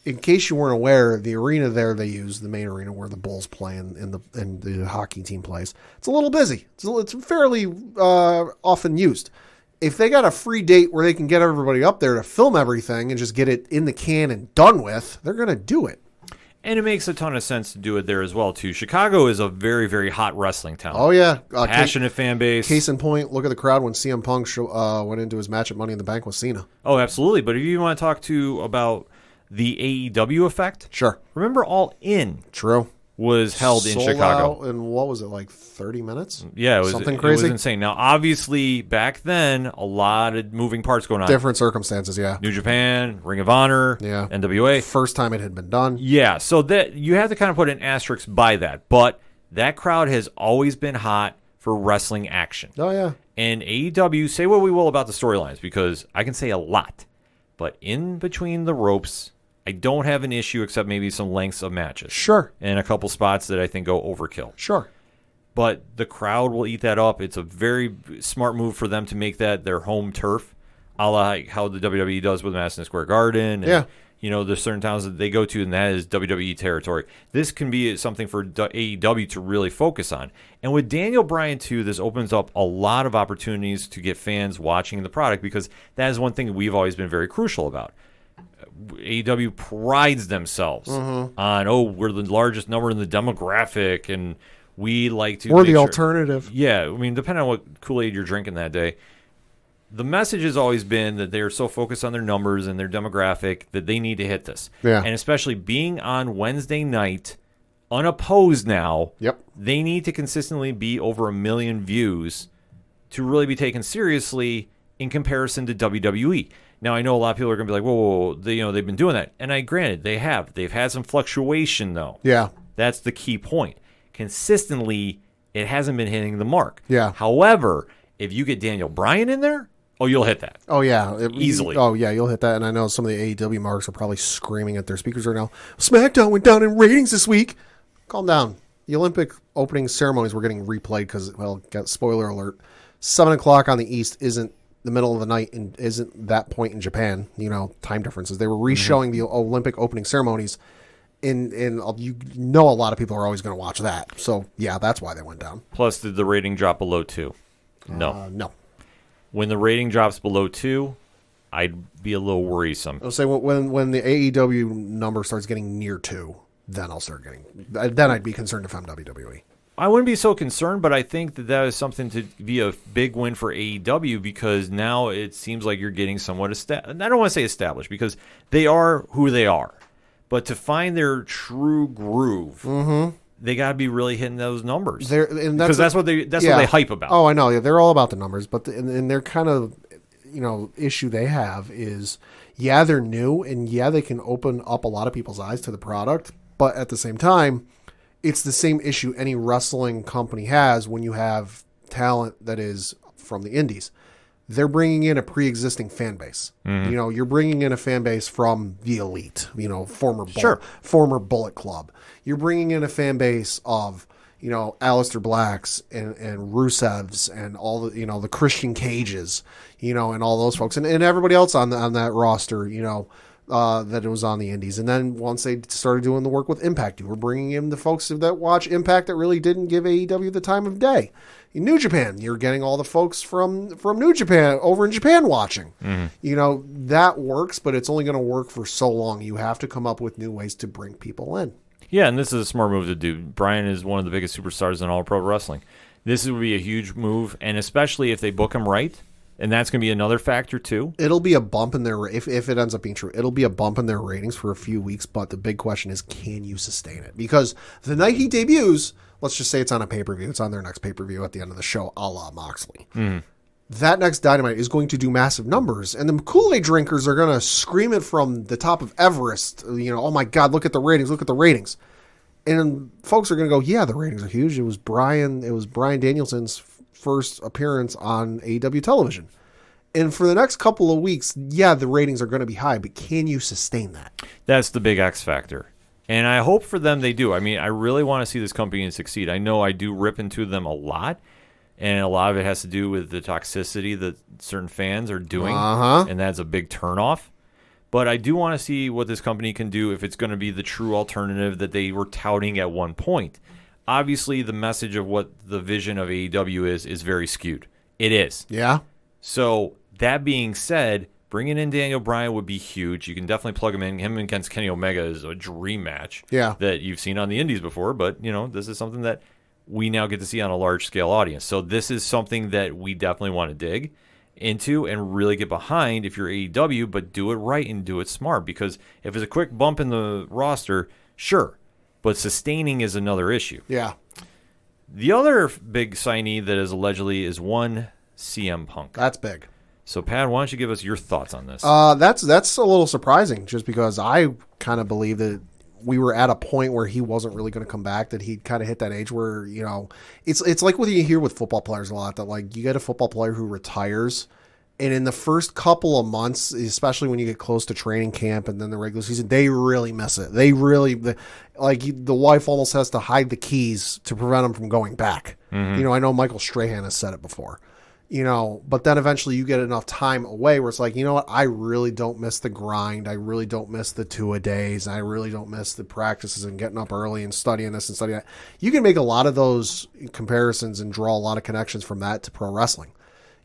in case you weren't aware, the arena there they use, the main arena where the Bulls play and the hockey team plays, it's a little busy. It's fairly often used. If they got a free date where they can get everybody up there to film everything and just get it in the can and done with, they're going to do it. And it makes a ton of sense to do it there as well, too. Chicago is a very, very hot wrestling town. Oh, yeah. Passionate fan base. Case in point, look at the crowd when CM Punk went into his match at Money in the Bank with Cena. Oh, absolutely. But if you want to talk about the AEW effect, sure. Remember All In True. was held in Chicago. And what was it, like 30 minutes? Yeah, it was something crazy. It was insane. Now, obviously, back then, a lot of moving parts going on. Different circumstances, yeah. New Japan, Ring of Honor, yeah. NWA. First time it had been done. Yeah, so that you have to kind of put an asterisk by that. But that crowd has always been hot for wrestling action. Oh, yeah. And AEW, say what we will about the storylines, because I can say a lot. But in between the ropes, I don't have an issue except maybe some lengths of matches. Sure. And a couple spots that I think go overkill. Sure. But the crowd will eat that up. It's a very smart move for them to make that their home turf, a la how the WWE does with Madison Square Garden. And, there's certain towns that they go to, and that is WWE territory. This can be something for AEW to really focus on. And with Daniel Bryan, too, this opens up a lot of opportunities to get fans watching the product, because that is one thing we've always been very crucial about. AEW prides themselves on, we're the largest number in the demographic, and we like to... We're the alternative. Yeah, I mean, depending on what Kool-Aid you're drinking that day. The message has always been that they're so focused on their numbers and their demographic that they need to hit this. Yeah. And especially being on Wednesday night, unopposed now, they need to consistently be over 1 million views to really be taken seriously in comparison to WWE. Now, I know a lot of people are going to be like, whoa, they've been doing that. And granted, they have. They've had some fluctuation, though. Yeah. That's the key point. Consistently, it hasn't been hitting the mark. Yeah. However, if you get Daniel Bryan in there, you'll hit that. Oh, yeah. Easily. Oh, yeah, you'll hit that. And I know some of the AEW marks are probably screaming at their speakers right now. SmackDown went down in ratings this week. Calm down. The Olympic opening ceremonies were getting replayed because, spoiler alert, 7 o'clock on the East isn't the middle of the night and isn't that point in Japan, time differences. They were re-showing the Olympic opening ceremonies And you know a lot of people are always going to watch that. So, yeah, that's why they went down. Plus, did the rating drop below 2? No. No. When the rating drops below 2, I'd be a little worrisome. I'll say when the AEW number starts getting near 2, then then I'd be concerned if I'm WWE. I wouldn't be so concerned, but I think that is something to be a big win for AEW because now it seems like you're getting somewhat established. I don't want to say established because they are who they are. But to find their true groove, they got to be really hitting those numbers. Because that's what they hype about. Oh, I know. Yeah, they're all about the numbers. But and their kind of issue they have is, they're new and they can open up a lot of people's eyes to the product. But at the same time, it's the same issue any wrestling company has when you have talent that is from the indies. They're bringing in a pre-existing fan base. You're bringing in a fan base from the Elite, former Bullet Club. You're bringing in a fan base of, Aleister Blacks and Rusevs and all the, the Christian Cages, and all those folks and everybody else on that roster, that it was on the indies. And then once they started doing the work with Impact, you were bringing in the folks that watch Impact that really didn't give AEW the time of day. In New Japan, you're getting all the folks from New Japan over in Japan watching. That works, but it's only going to work for so long. You have to come up with new ways to bring people in. Yeah, and this is a smart move to do. Bryan is one of the biggest superstars in all pro wrestling. This would be a huge move, and especially if they book him right. And that's going to be another factor, too. It'll be a bump in their... If it ends up being true, it'll be a bump in their ratings for a few weeks, but the big question is, can you sustain it? Because the night he debuts, let's just say it's on a pay-per-view. It's on their next pay-per-view at the end of the show, a la Moxley. That next Dynamite is going to do massive numbers, and the Kool-Aid drinkers are going to scream it from the top of Everest. Oh my God, look at the ratings. And folks are going to go, yeah, the ratings are huge. It was Bryan Danielson's first appearance on AEW television. And for the next couple of weeks, the ratings are going to be high, but can you sustain that? That's the big X factor. And I hope for them they do. I mean, I really want to see this company succeed. I know I do rip into them a lot, and a lot of it has to do with the toxicity that certain fans are doing, and that's a big turnoff. But I do want to see what this company can do if it's going to be the true alternative that they were touting at one point. Obviously, the message of what the vision of AEW is very skewed. It is. Yeah. So, that being said, bringing in Daniel Bryan would be huge. You can definitely plug him in. Him against Kenny Omega is a dream match that you've seen on the indies before. But, this is something that we now get to see on a large-scale audience. So, this is something that we definitely want to dig into and really get behind if you're AEW, but do it right and do it smart. Because if it's a quick bump in the roster, sure. But sustaining is another issue. Yeah. The other big signee that is allegedly is one CM Punk. That's big. So, Pat, why don't you give us your thoughts on this? That's a little surprising, just because I kind of believe that we were at a point where he wasn't really going to come back, that he'd kind of hit that age where, it's like what you hear with football players a lot, that like you get a football player who retires, and in the first couple of months, especially when you get close to training camp and then the regular season, they really miss it. They really, the wife almost has to hide the keys to prevent them from going back. I know Michael Strahan has said it before. But then eventually you get enough time away where it's like, you know what? I really don't miss the grind. I really don't miss the 2-a-days. I really don't miss the practices and getting up early and studying this and studying that. You can make a lot of those comparisons and draw a lot of connections from that to pro wrestling.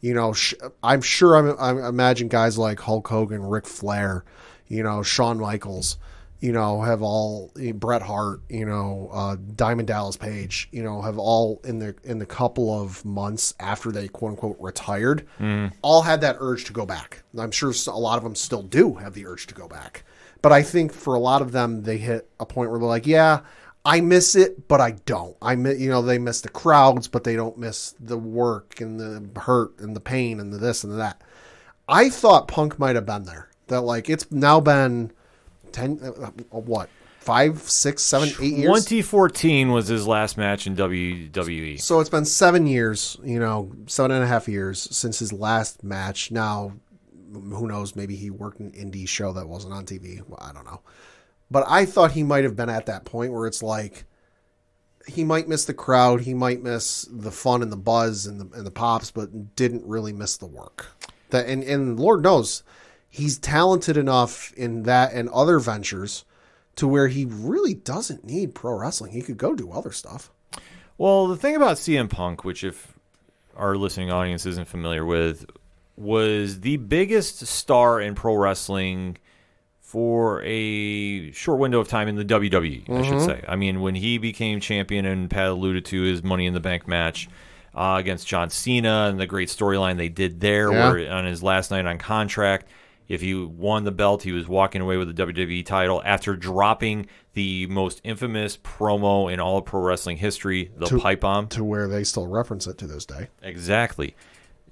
I'm sure I imagine guys like Hulk Hogan, Ric Flair, Shawn Michaels, have all, Bret Hart, Diamond Dallas Page, have all in the couple of months after they quote unquote retired, all had that urge to go back. I'm sure a lot of them still do have the urge to go back. But I think for a lot of them, they hit a point where they're like, yeah, I miss it, but I don't. They miss the crowds, but they don't miss the work and the hurt and the pain and the this and the that. I thought Punk might have been there. That like it's now been 5, 6, 7, 8 years? 2014 was his last match in WWE. So it's been 7 years, 7.5 years since his last match. Now, who knows? Maybe he worked an indie show that wasn't on TV. Well, I don't know. But I thought he might have been at that point where it's like he might miss the crowd, he might miss the fun and the buzz and the pops, but didn't really miss the work. And Lord knows he's talented enough in that and other ventures to where he really doesn't need pro wrestling. He could go do other stuff. Well, the thing about CM Punk, which if our listening audience isn't familiar with, was the biggest star in pro wrestling for a short window of time in the WWE, I should say. I mean, when he became champion, and Pat alluded to his Money in the Bank match against John Cena and the great storyline they did there, where on his last night on contract, if he won the belt, he was walking away with the WWE title after dropping the most infamous promo in all of pro wrestling history, the pipe bomb. To where they still reference it to this day. Exactly.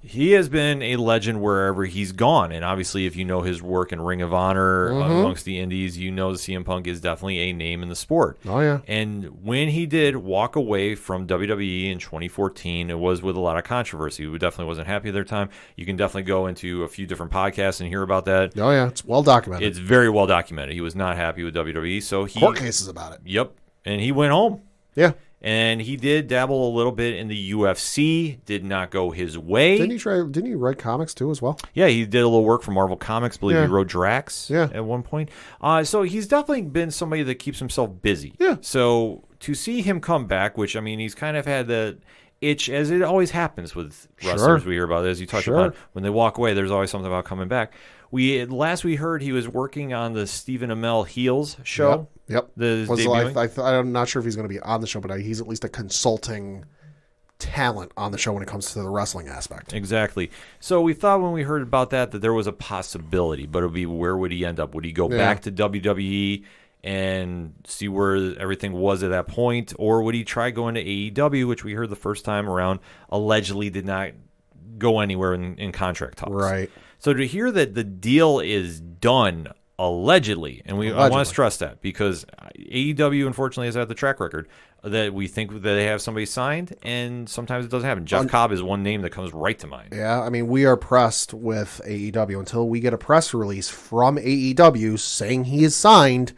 He has been a legend wherever he's gone. And obviously, if you know his work in Ring of Honor amongst the indies, you know CM Punk is definitely a name in the sport. Oh, yeah. And when he did walk away from WWE in 2014, it was with a lot of controversy. He definitely wasn't happy at their time. You can definitely go into a few different podcasts and hear about that. Oh, yeah. It's well documented. It's very well documented. He was not happy with WWE. So he court cases about it. Yep. And he went home. Yeah. And he did dabble a little bit in the UFC. Did not go his way. Didn't he write comics too as well? Yeah, he did a little work for Marvel Comics. I believe he wrote Drax at one point. So he's definitely been somebody that keeps himself busy. Yeah. So to see him come back, which, I mean, he's kind of had the itch, as it always happens with wrestlers we hear about, as you touch upon. When they walk away, there's always something about coming back. Last we heard, he was working on the Stephen Amell Heels show. Yep. Debuting. I'm not sure if he's going to be on the show, but he's at least a consulting talent on the show when it comes to the wrestling aspect. Exactly. So we thought when we heard about that there was a possibility, but it would be, where would he end up? Would he go back to WWE and see where everything was at that point, or would he try going to AEW, which we heard the first time around allegedly did not go anywhere in contract talks. Right. So to hear that the deal is done allegedly, and I want to stress that, because AEW unfortunately has had the track record that we think that they have somebody signed, and sometimes it doesn't happen. Jeff Cobb is one name that comes right to mind. Yeah, I mean, we are pressed with AEW. Until we get a press release from AEW saying he is signed,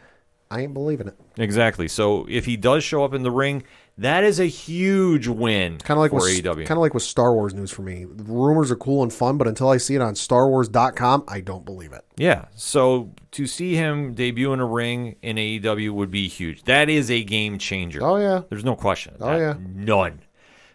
I ain't believing it. Exactly. So if he does show up in the ring, that is a huge win for AEW. Kind of like with Star Wars news for me. The rumors are cool and fun, but until I see it on StarWars.com, I don't believe it. Yeah. So to see him debut in a ring in AEW would be huge. That is a game changer. Oh, yeah. There's no question. Yeah. None.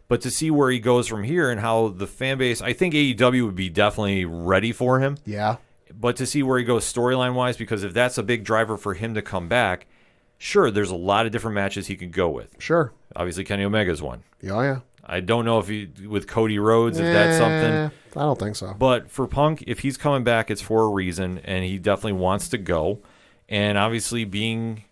But to see where he goes from here and how the fan base, I think AEW would be definitely ready for him. Yeah. But to see where he goes storyline-wise, because if that's a big driver for him to come back, sure, there's a lot of different matches he could go with. Sure. Obviously, Kenny Omega's one. Oh, yeah. I don't know if with Cody Rhodes, if that's something. I don't think so. But for Punk, if he's coming back, it's for a reason, and he definitely wants to go. And obviously, being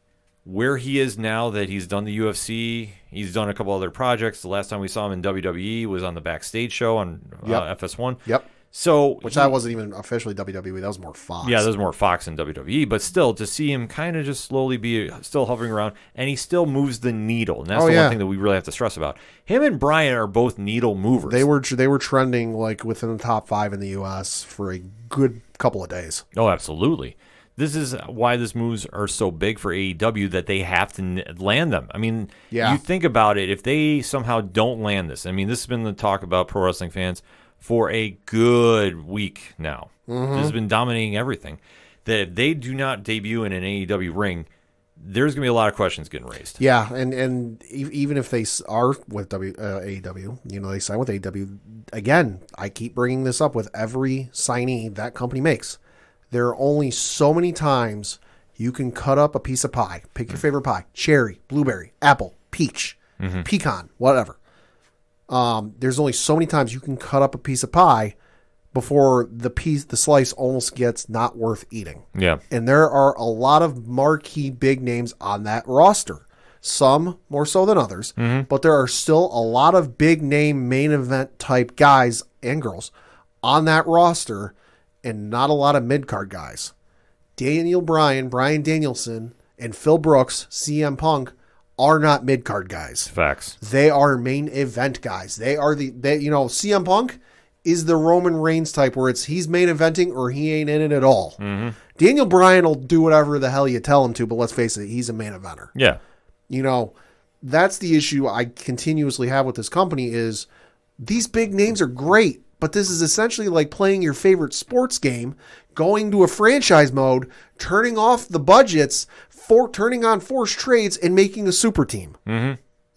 where he is now, that he's done the UFC, he's done a couple other projects. The last time we saw him in WWE was on the Backstage show on FS1. Yep. So that wasn't even officially WWE. That was more Fox. Yeah, that was more Fox than WWE. But still, to see him kind of just slowly be still hovering around, and he still moves the needle. And that's the one thing that we really have to stress about. Him and Bryan are both needle movers. They were trending like within the top 5 in the U.S. for a good couple of days. Oh, absolutely. This is why these moves are so big for AEW, that they have to land them. I mean, you think about it. If they somehow don't land this, I mean, this has been the talk about pro wrestling fans for a good week now. This has been dominating everything. That if they do not debut in an AEW ring, there's going to be a lot of questions getting raised. Yeah, and even if they are with AEW, they sign with AEW, again, I keep bringing this up with every signee that company makes. There are only so many times you can cut up a piece of pie. Pick your favorite pie. Cherry, blueberry, apple, peach, pecan, whatever. There's only so many times you can cut up a piece of pie before the slice almost gets not worth eating. Yeah. And there are a lot of marquee big names on that roster. Some more so than others, but there are still a lot of big name main event type guys and girls on that roster, and not a lot of mid-card guys. Bryan Danielson, and Phil Brooks, CM Punk, are not mid-card guys. Facts. They are main event guys. They are CM Punk is the Roman Reigns type, where he's main eventing or he ain't in it at all. Daniel Bryan will do whatever the hell you tell him to, but let's face it, he's a main eventer. Yeah. That's the issue I continuously have with this company is these big names are great, But this is essentially like playing your favorite sports game, going to a franchise mode, turning off the budgets, turning on forced trades, and making a super team.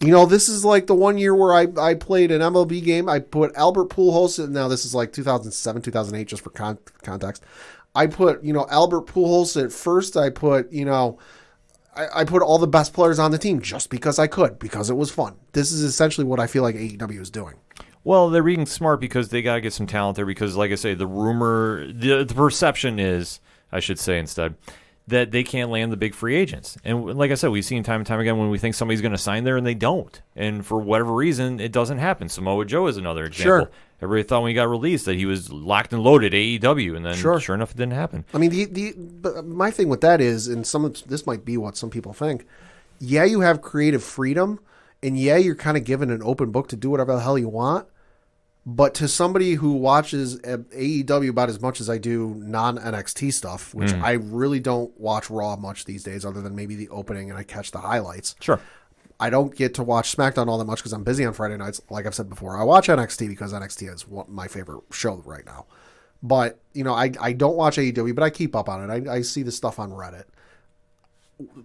You know, this is like the one year where I played an MLB game. I put Albert Pujols, and now this is like 2007, 2008, just for context. I put, Albert Pujols at first. I put, I put all the best players on the team just because I could, because it was fun. This is essentially what I feel like AEW is doing. Well, they're being smart because they got to get some talent there because, like I say, the rumor, the perception is, I should say instead, that they can't land the big free agents. And like I said, we've seen time and time again when we think somebody's going to sign there and they don't. And for whatever reason, it doesn't happen. Samoa Joe is another example. Sure. Everybody thought when he got released that he was locked and loaded AEW, and then sure enough, it didn't happen. I mean, but my thing with that is, and this might be what some people think, yeah, you have creative freedom, and yeah, you're kind of given an open book to do whatever the hell you want. But to somebody who watches AEW about as much as I do non-NXT stuff, which I really don't watch Raw much these days other than maybe the opening and I catch the highlights. Sure. I don't get to watch SmackDown all that much because I'm busy on Friday nights. Like I've said before, I watch NXT because NXT is my favorite show right now. But, I don't watch AEW, but I keep up on it. I see the stuff on Reddit.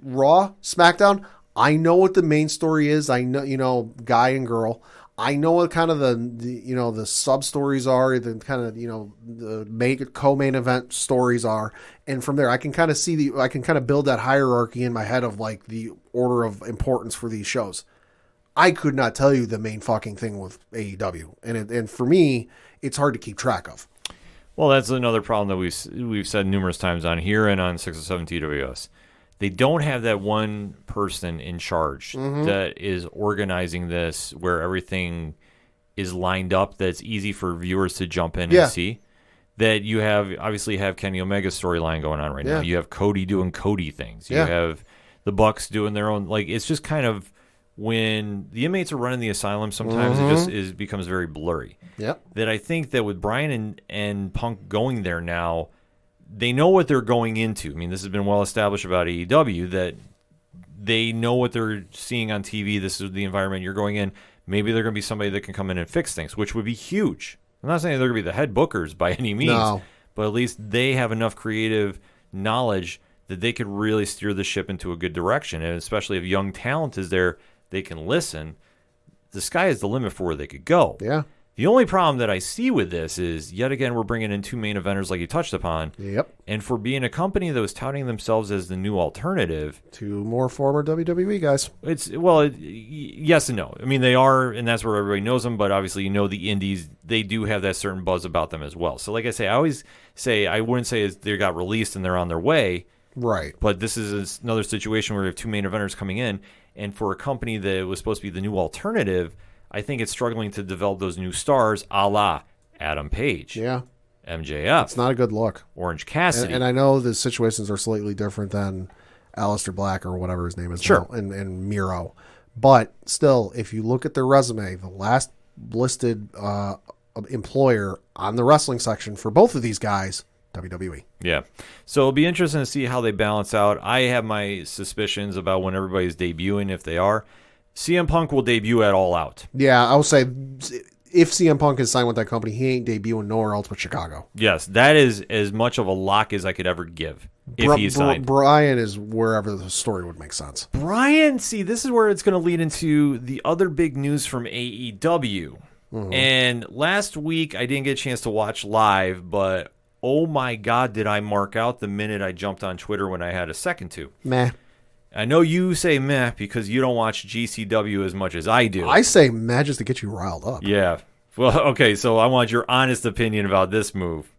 Raw, SmackDown, I know what the main story is. I know, guy and girl. I know what kind of the sub stories are, the kind of, the co-main event stories are. And from there, I can kind of I can kind of build that hierarchy in my head of like the order of importance for these shows. I could not tell you the main fucking thing with AEW. And for me, it's hard to keep track of. Well, that's another problem that we've said numerous times on here and on 607 TWS. They don't have that one person in charge that is organizing this where everything is lined up that's easy for viewers to jump in and see. That you obviously have Kenny Omega's storyline going on right now. You have Cody doing Cody things. You have the Bucks doing their own. Like, it's just kind of when the inmates are running the asylum, sometimes it just becomes very blurry. Yep. That I think that with Bryan and Punk going there now, they know what they're going into. I mean, this has been well established about AEW that they know what they're seeing on TV. This is the environment you're going in. Maybe they're going to be somebody that can come in and fix things, which would be huge. I'm not saying they're going to be the head bookers by any means, but at least they have enough creative knowledge that they could really steer the ship into a good direction. And especially if young talent is there, they can listen. The sky is the limit for where they could go. Yeah. The only problem that I see with this is, yet again, we're bringing in two main eventers like you touched upon. Yep. And for being a company that was touting themselves as the new alternative. Two more former WWE guys. Yes and no. I mean, they are, and that's where everybody knows them, but obviously the indies, they do have that certain buzz about them as well. So like I say, I wouldn't say they got released and they're on their way. Right. But this is another situation where you have two main eventers coming in, and for a company that was supposed to be the new alternative, I think it's struggling to develop those new stars, a la Adam Page, MJF. It's not a good look. Orange Cassidy. And I know the situations are slightly different than Aleister Black or whatever his name is now, and Miro. But still, if you look at their resume, the last listed employer on the wrestling section for both of these guys, WWE. Yeah. So it'll be interesting to see how they balance out. I have my suspicions about when everybody's debuting, if they are. CM Punk will debut at All Out. Yeah, I would say if CM Punk is signed with that company, he ain't debuting nowhere else but Chicago. Yes, that is as much of a lock as I could ever give if he's signed. Bryan is wherever the story would make sense. Bryan, see, this is where it's going to lead into the other big news from AEW. And last week, I didn't get a chance to watch live, but oh my God, did I mark out the minute I jumped on Twitter when I had a second to. Meh. I know you say meh because you don't watch GCW as much as I do. I say meh just to get you riled up. Yeah. Well, okay, so I want your honest opinion about this move.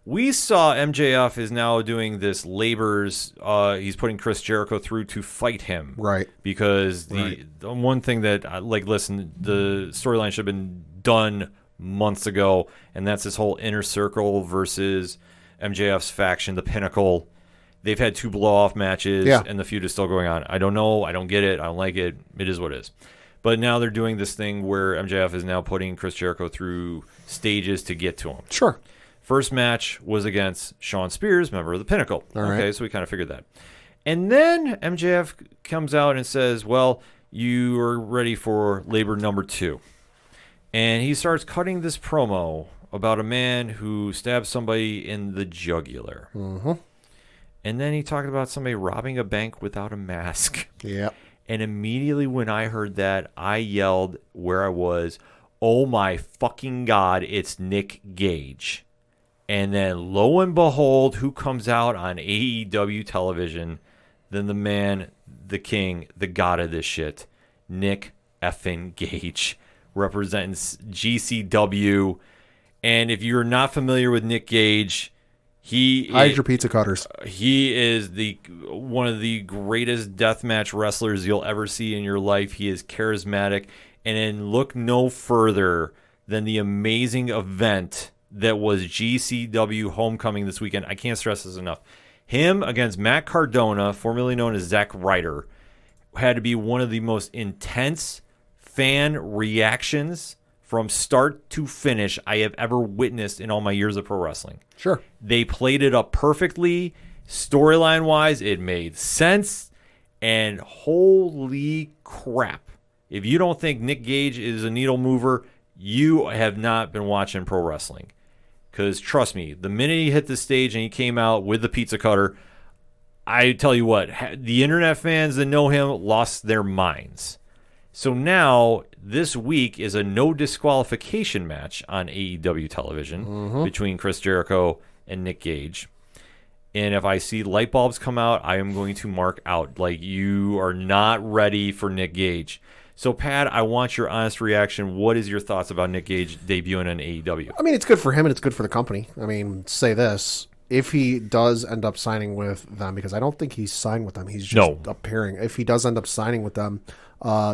We saw MJF is now doing this labors. He's putting Chris Jericho through to fight him. Right. Because the one thing that, listen, the storyline should have been done months ago, and that's this whole Inner Circle versus MJF's faction, the Pinnacle. They've had two blow-off matches, and the feud is still going on. I don't know. I don't get it. I don't like it. It is what it is. But now they're doing this thing where MJF is now putting Chris Jericho through stages to get to him. Sure. First match was against Shawn Spears, member of the Pinnacle. All right. Okay, so we kind of figured that. And then MJF comes out and says, well, you are ready for labor number 2. And he starts cutting this promo about a man who stabbed somebody in the jugular. Mm-hmm. And then he talked about somebody robbing a bank without a mask. Yep. And immediately when I heard that, I yelled where I was, "Oh my fucking God, it's Nick Gage." And then lo and behold, who comes out on AEW television? Then the man, the king, the god of this shit, Nick effing Gage, represents GCW. And if you're not familiar with Nick Gage, hide your pizza cutters. He is one of the greatest deathmatch wrestlers you'll ever see in your life. He is charismatic. And then look no further than the amazing event that was GCW Homecoming this weekend. I can't stress this enough. Him against Matt Cardona, formerly known as Zack Ryder, had to be one of the most intense fan reactions from start to finish I have ever witnessed in all my years of pro wrestling. Sure. They played it up perfectly. Storyline-wise, it made sense. And holy crap. If you don't think Nick Gage is a needle mover, you have not been watching pro wrestling. Because trust me, the minute he hit the stage and he came out with the pizza cutter, I tell you what, the internet fans that know him lost their minds. So now, this week is a no disqualification match on AEW television between Chris Jericho and Nick Gage. And if I see light bulbs come out, I am going to mark out. Like, you are not ready for Nick Gage. So, Pat, I want your honest reaction. What is your thoughts about Nick Gage debuting on AEW? I mean, it's good for him and it's good for the company. I mean, say this. If he does end up signing with them, because I don't think he's signed with them, he's just appearing. If he does end up signing with them,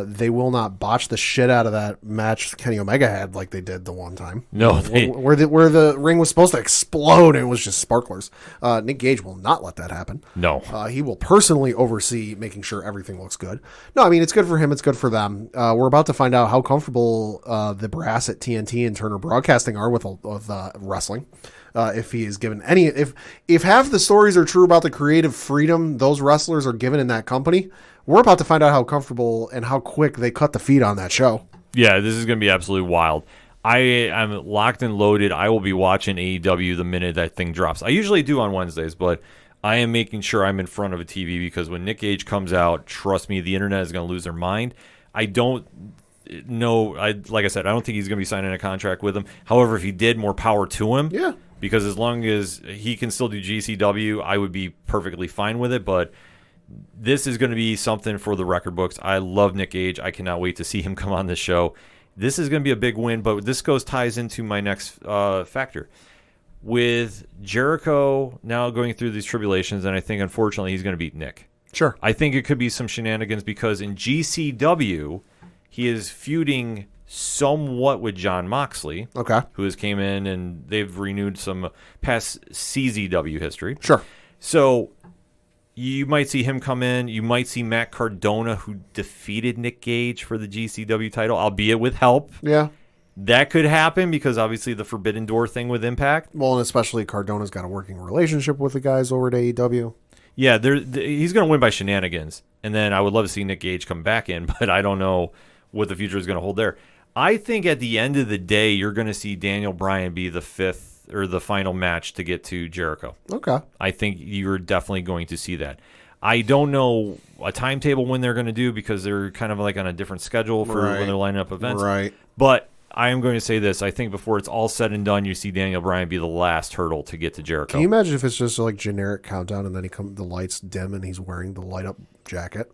they will not botch the shit out of that match Kenny Omega had like they did the one time. No, where the ring was supposed to explode and it was just sparklers. Nick Gage will not let that happen. No. He will personally oversee making sure everything looks good. No, I mean, it's good for him. It's good for them. We're about to find out how comfortable the brass at TNT and Turner Broadcasting are with wrestling. If he is given any, if half the stories are true about the creative freedom those wrestlers are given in that company, we're about to find out how comfortable and how quick they cut the feed on that show. Yeah, this is going to be absolutely wild. I'm locked and loaded. I will be watching AEW the minute that thing drops. I usually do on Wednesdays, but I am making sure I'm in front of a TV because when Nick Gage comes out, trust me, the internet is going to lose their mind. I don't know. Like I said, I don't think he's going to be signing a contract with them. However, if he did, more power to him. Yeah. Because as long as he can still do GCW, I would be perfectly fine with it. But this is going to be something for the record books. I love Nick Gage. I cannot wait to see him come on this show. This is going to be a big win, but this ties into my next factor. With Jericho now going through these tribulations, and I think, unfortunately, he's going to beat Nick. Sure. I think it could be some shenanigans because in GCW, he is feuding somewhat with Jon Moxley, who has came in and they've renewed some past CZW history. Sure. So you might see him come in. You might see Matt Cardona, who defeated Nick Gage for the GCW title, albeit with help. Yeah. That could happen because obviously the Forbidden Door thing with Impact. Well, and especially Cardona's got a working relationship with the guys over at AEW. Yeah, he's going to win by shenanigans. And then I would love to see Nick Gage come back in, but I don't know what the future is going to hold there. I think at the end of the day, you're going to see Daniel Bryan be the fifth or the final match to get to Jericho. Okay. I think you're definitely going to see that. I don't know a timetable when they're going to do because they're kind of like on a different schedule for when they're lining up events. Right. But I am going to say this. I think before it's all said and done, you see Daniel Bryan be the last hurdle to get to Jericho. Can you imagine if it's just like generic countdown and then the lights dim and he's wearing the light up jacket?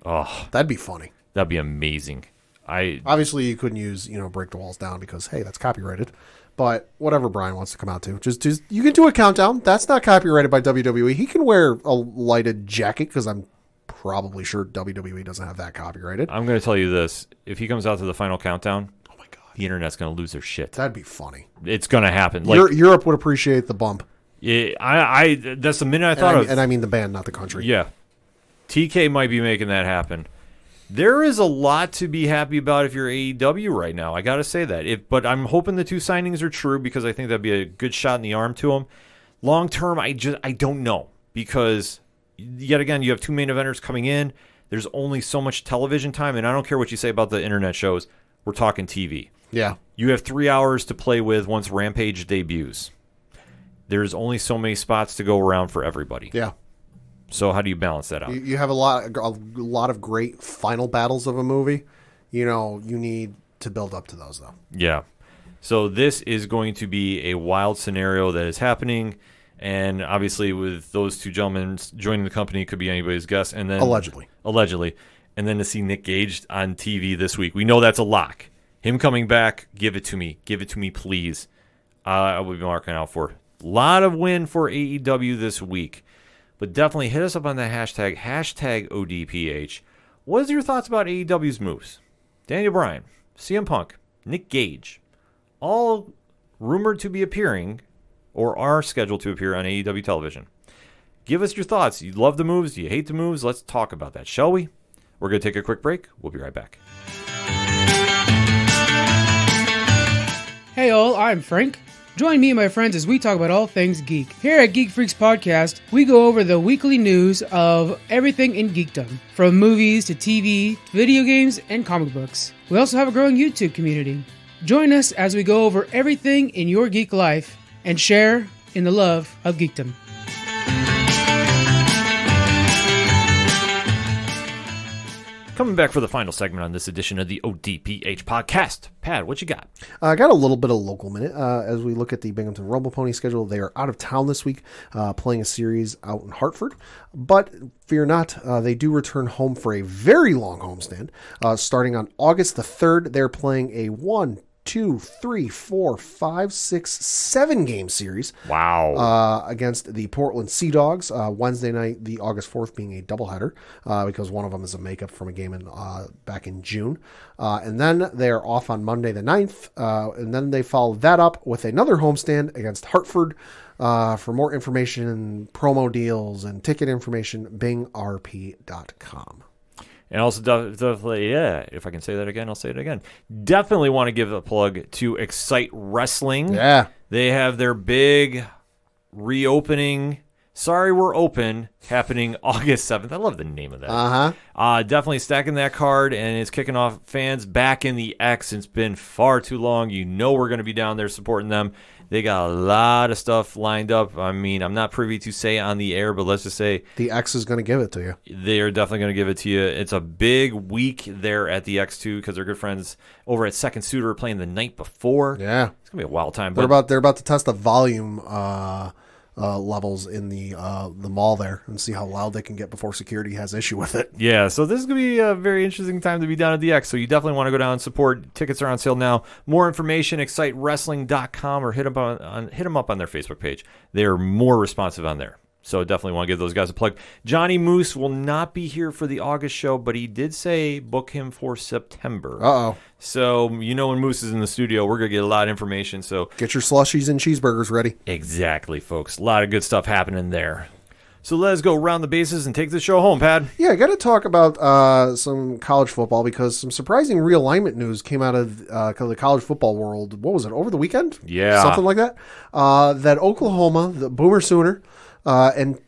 Oh, that'd be funny. That'd be amazing. Obviously you couldn't use, break the walls down because, hey, that's copyrighted. But whatever Bryan wants to come out to, just you can do a countdown. That's not copyrighted by WWE. He can wear a lighted jacket because I'm probably sure WWE doesn't have that copyrighted. I'm going to tell you this: if he comes out to the final countdown, oh my god, the internet's going to lose their shit. That'd be funny. It's going to happen. Europe would appreciate the bump. Yeah, that's the minute I thought of, and I mean the band, not the country. Yeah, TK might be making that happen. There is a lot to be happy about if you're AEW right now. I got to say that. But I'm hoping the two signings are true because I think that'd be a good shot in the arm to them. Long term, I don't know because yet again you have two main eventers coming in. There's only so much television time, and I don't care what you say about the internet shows. We're talking TV. Yeah. You have 3 hours to play with once Rampage debuts. There's only so many spots to go around for everybody. Yeah. So how do you balance that out? You have a lot of great final battles of a movie. You need to build up to those, though. Yeah. So this is going to be a wild scenario that is happening. And obviously with those two gentlemen joining the company, could be anybody's guess. And then Allegedly. And then to see Nick Gage on TV this week. We know that's a lock. Him coming back, give it to me. Give it to me, please. I will be marking out for. A lot of win for AEW this week. But definitely hit us up on the hashtag ODPH. What is your thoughts about AEW's moves? Daniel Bryan, CM Punk, Nick Gage, all rumored to be appearing or are scheduled to appear on AEW television. Give us your thoughts. You love the moves? Do you hate the moves? Let's talk about that, shall we? We're going to take a quick break. We'll be right back. Hey all, I'm Frank. Join me and my friends as we talk about all things geek. Here at Geek Freaks Podcast, we go over the weekly news of everything in geekdom, from movies to TV, video games, and comic books. We also have a growing YouTube community. Join us as we go over everything in your geek life and share in the love of geekdom. Coming back for the final segment on this edition of the ODPH podcast. Pat, what you got? I got a little bit of local minute as we look at the Binghamton Rumble Pony schedule. They are out of town this week, playing a series out in Hartford. But fear not, they do return home for a very long homestand. Starting on August the 3rd, they're playing a 1, 2, 3, 4, 5, 6, 7 game series. Wow. Against the Portland Sea Dogs. Wednesday night, the August 4th being a doubleheader because one of them is a makeup from a game back in June. And then they are off on Monday the 9th. And then they follow that up with another homestand against Hartford. For more information and promo deals and ticket information, bingrp.com. And also, definitely, if I can say that again, I'll say it again. Definitely want to give a plug to Excite Wrestling. Yeah. They have their big reopening, Sorry We're Open, happening August 7th. I love the name of that. Definitely stacking that card, and it's kicking off fans back in the X. It's been far too long. You know we're going to be down there supporting them. They got a lot of stuff lined up. I mean, I'm not privy to say on the air, but let's just say the X is going to give it to you. They're definitely going to give it to you. It's a big week there at the X2 because they're good friends over at Second Suitor playing the night before. Yeah. It's going to be a wild time. They're about to test the volume levels in the mall there and see how loud they can get before security has issue with it. Yeah, so this is going to be a very interesting time to be down at the X, so you definitely want to go down and support. Tickets are on sale now. More information, excitewrestling.com, or hit them up on their Facebook page. They're more responsive on there. So definitely want to give those guys a plug. Johnny Moose will not be here for the August show, but he did say book him for September. Uh-oh. So, when Moose is in the studio, we're going to get a lot of information. So get your slushies and cheeseburgers ready. Exactly, folks. A lot of good stuff happening there. So let's go round the bases and take the show home, Pat. Yeah, I got to talk about some college football because some surprising realignment news came out of the college football world. What was it, over the weekend? Yeah. Something like that. That Oklahoma, the Boomer Sooner, and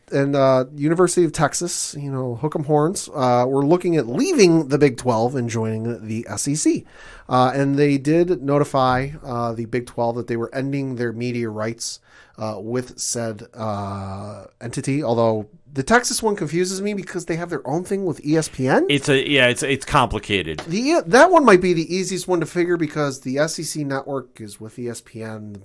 University of Texas, hook 'em horns, we're looking at leaving the Big 12 and joining the SEC. And they did notify the Big 12 that they were ending their media rights with said entity, although the Texas one confuses me because they have their own thing with ESPN. It's complicated. That one might be the easiest one to figure because the SEC network is with ESPN,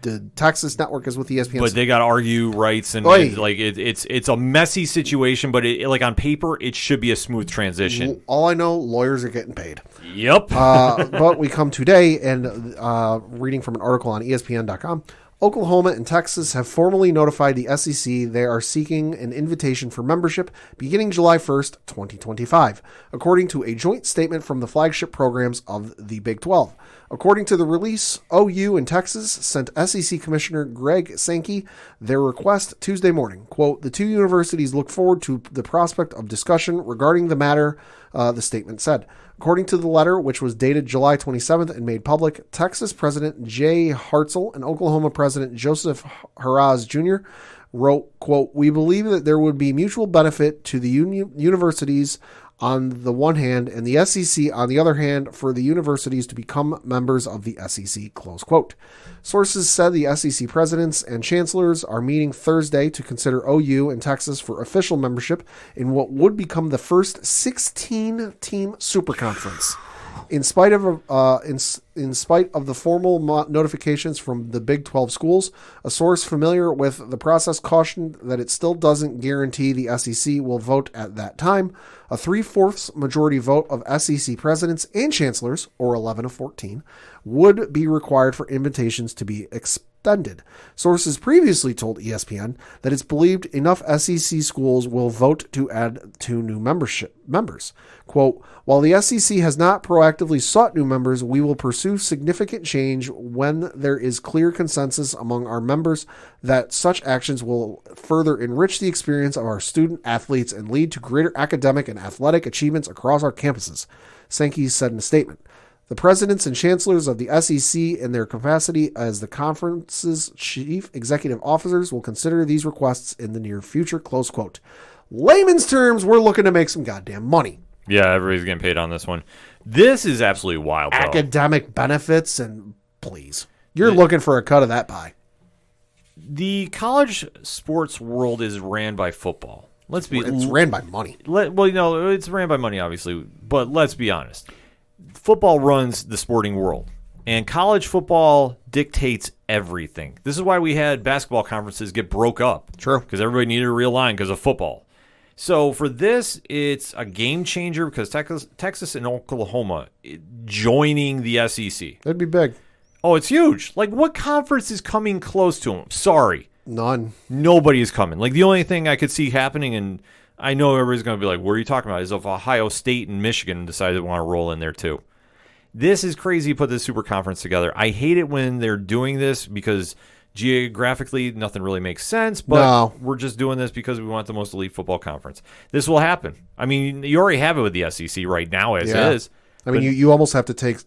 the Texas network is with ESPN. But they got to argue rights and it's a messy situation. But on paper, it should be a smooth transition. All I know, lawyers are getting paid. Yep. But we come today and reading from an article on ESPN.com. Oklahoma and Texas have formally notified the SEC they are seeking an invitation for membership beginning July 1st, 2025, according to a joint statement from the flagship programs of the Big 12. According to the release, OU and Texas sent SEC Commissioner Greg Sankey their request Tuesday morning. Quote, the two universities look forward to the prospect of discussion regarding the matter, the statement said. According to the letter, which was dated July 27th and made public, Texas President Jay Hartzell and Oklahoma President Joseph Haraz Jr. wrote, quote, we believe that there would be mutual benefit to the universities on the one hand, and the SEC on the other hand, for the universities to become members of the SEC, close quote. Sources said the SEC presidents and chancellors are meeting Thursday to consider OU and Texas for official membership in what would become the first 16-team super conference. In spite of the formal notifications from the Big 12 schools, a source familiar with the process cautioned that it still doesn't guarantee the SEC will vote at that time. A 3/4 majority vote of SEC presidents and chancellors, or 11 of 14, would be required for invitations to be extended. Sources previously told ESPN that it's believed enough SEC schools will vote to add 2 new members. Quote, while the SEC has not proactively sought new members, we will pursue significant change when there is clear consensus among our members that such actions will further enrich the experience of our student athletes and lead to greater academic and athletic achievements across our campuses, Sankey said in a statement. The presidents and chancellors of the SEC in their capacity as the conference's chief executive officers will consider these requests in the near future, close quote. Layman's terms, we're looking to make some goddamn money. Yeah, everybody's getting paid on this one. This is absolutely wild, though. Academic benefits, and please, you're looking for a cut of that pie. The college sports world is ran by football. It's ran by money. It's ran by money, obviously, but let's be honest. Football runs the sporting world, and college football dictates everything. This is why we had basketball conferences get broke up. True. Because everybody needed a real line because of football. So for this, it's a game changer because Texas and Oklahoma joining the SEC. That'd be big. Oh, it's huge. Like, what conference is coming close to them? Sorry. None. Nobody is coming. Like, the only thing I could see happening, and I know everybody's going to be like, what are you talking about, is if Ohio State and Michigan decide they want to roll in there too. This is crazy to put this super conference together. I hate it when they're doing this because geographically nothing really makes sense, but we're just doing this because we want the most elite football conference. This will happen. I mean, you already have it with the SEC right now as is. I mean, you almost have to take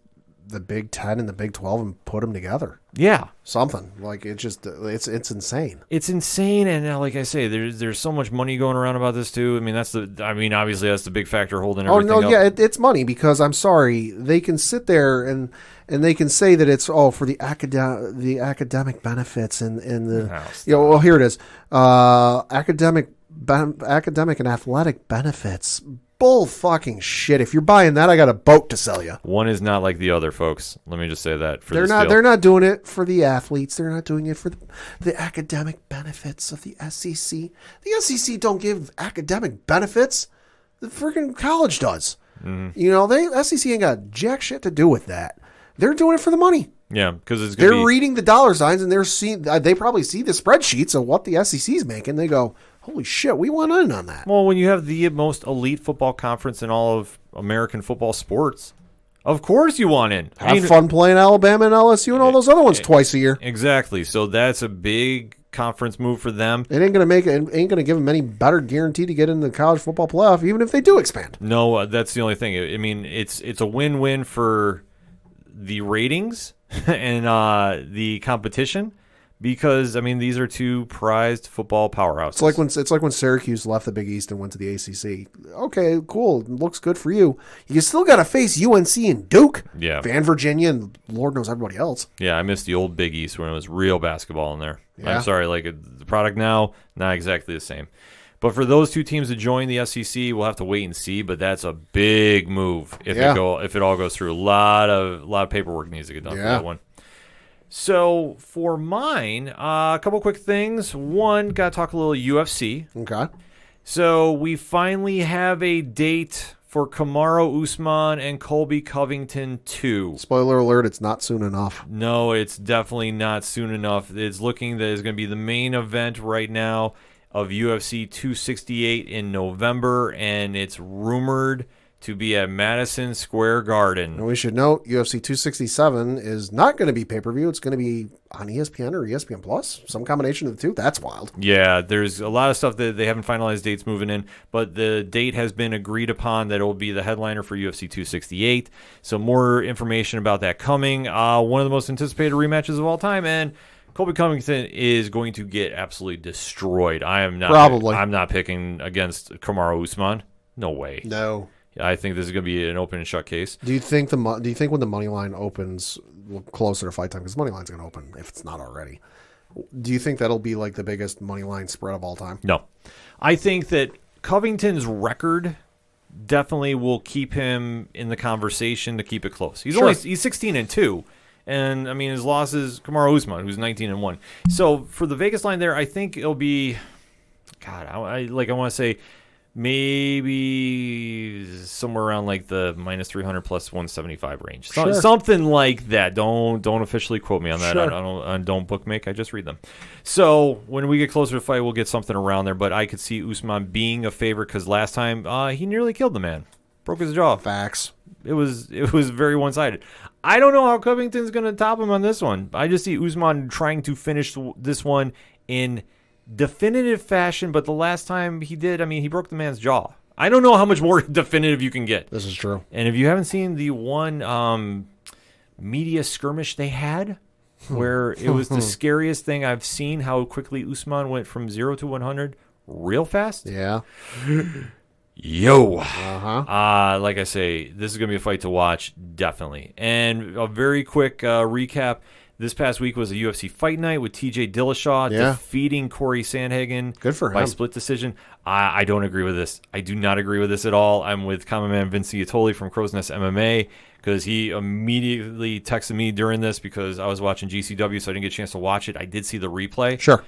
the Big 10 and the Big 12 and put them together. Yeah. Something. Like, it's insane. It's insane, and like I say, there's so much money going around about this too. I mean, obviously that's the big factor holding everything up. Yeah, it's money because I'm sorry, they can sit there and they can say that it's for the academic benefits and the here it is, academic and athletic benefits. Bull fucking shit. If you're buying that, I got a boat to sell you. One is not like the other, folks. Let me just say that. They're not doing it for the athletes. They're not doing it for the academic benefits of the SEC. The SEC don't give academic benefits. The freaking college does. Mm-hmm. The SEC ain't got jack shit to do with that. They're doing it for the money. Yeah, because they're reading the dollar signs and they probably see the spreadsheets of what the SEC's making. They go, holy shit, we want in on that. Well, when you have the most elite football conference in all of American football sports, of course you want in. Have fun playing Alabama and LSU and all those other ones twice a year. Exactly. So that's a big conference move for them. It ain't gonna give them any better guarantee to get into the college football playoff, even if they do expand. No, that's the only thing. I mean, it's a win-win for the ratings and the competition. Because, I mean, these are two prized football powerhouses. It's like when Syracuse left the Big East and went to the ACC. Okay, cool. Looks good for you. You still got to face UNC and Duke. Yeah. Van Virginia and Lord knows everybody else. Yeah, I miss the old Big East when it was real basketball in there. Yeah. I'm sorry, the product now, not exactly the same. But for those two teams to join the SEC, we'll have to wait and see. But that's a big move if it all goes through. A lot of paperwork needs to get done for that one. So for mine, a couple quick things. One, got to talk a little UFC. Okay. So we finally have a date for Kamaru Usman and Colby Covington 2. Spoiler alert, it's not soon enough. No, it's definitely not soon enough. It's looking that it's going to be the main event right now of UFC 268 in November, and it's rumored to be at Madison Square Garden. And we should note, UFC 267 is not going to be pay-per-view. It's going to be on ESPN or ESPN Plus, some combination of the two. That's wild. Yeah, there's a lot of stuff that they haven't finalized dates moving in, but the date has been agreed upon that it will be the headliner for UFC 268. So more information about that coming. One of the most anticipated rematches of all time, and Colby Covington is going to get absolutely destroyed. I'm not picking against Kamaru Usman. No way. No. I think this is going to be an open and shut case. Do you think when the money line opens closer to fight time, because money line's going to open if it's not already? Do you think that'll be like the biggest money line spread of all time? No, I think that Covington's record definitely will keep him in the conversation to keep it close. He's 16-2. And I mean, his loss is Kamaru Usman, who's 19-1. So for the Vegas line there, I think it'll be, God, I want to say maybe somewhere around like the -300 plus 175 range, something like that. Don't officially quote me on that. Sure. I don't bookmake. I just read them. So when we get closer to the fight, we'll get something around there. But I could see Usman being a favorite because last time he nearly killed the man, broke his jaw. Facts. It was very one-sided. I don't know how Covington's going to top him on this one. I just see Usman trying to finish this one in definitive fashion, but the last time he did, I mean, he broke the man's jaw. I don't know how much more definitive you can get. This is true. And if you haven't seen the one media skirmish they had, where it was the scariest thing I've seen, how quickly Usman went from 0 to 100 real fast. Yeah. Yo. Uh-huh. Like I say, this is going to be a fight to watch, definitely. And a very quick recap. This past week was a UFC fight night with TJ Dillashaw defeating Corey Sandhagen Good for by him. split decision. I don't agree with this. I do not agree with this at all. I'm with common man Vince Iatoli from Crow's Nest MMA because he immediately texted me during this because I was watching GCW, so I didn't get a chance to watch it. I did see the replay. Sure.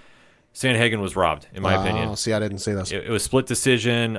Sandhagen was robbed, in my opinion. See, I didn't see this. It was split decision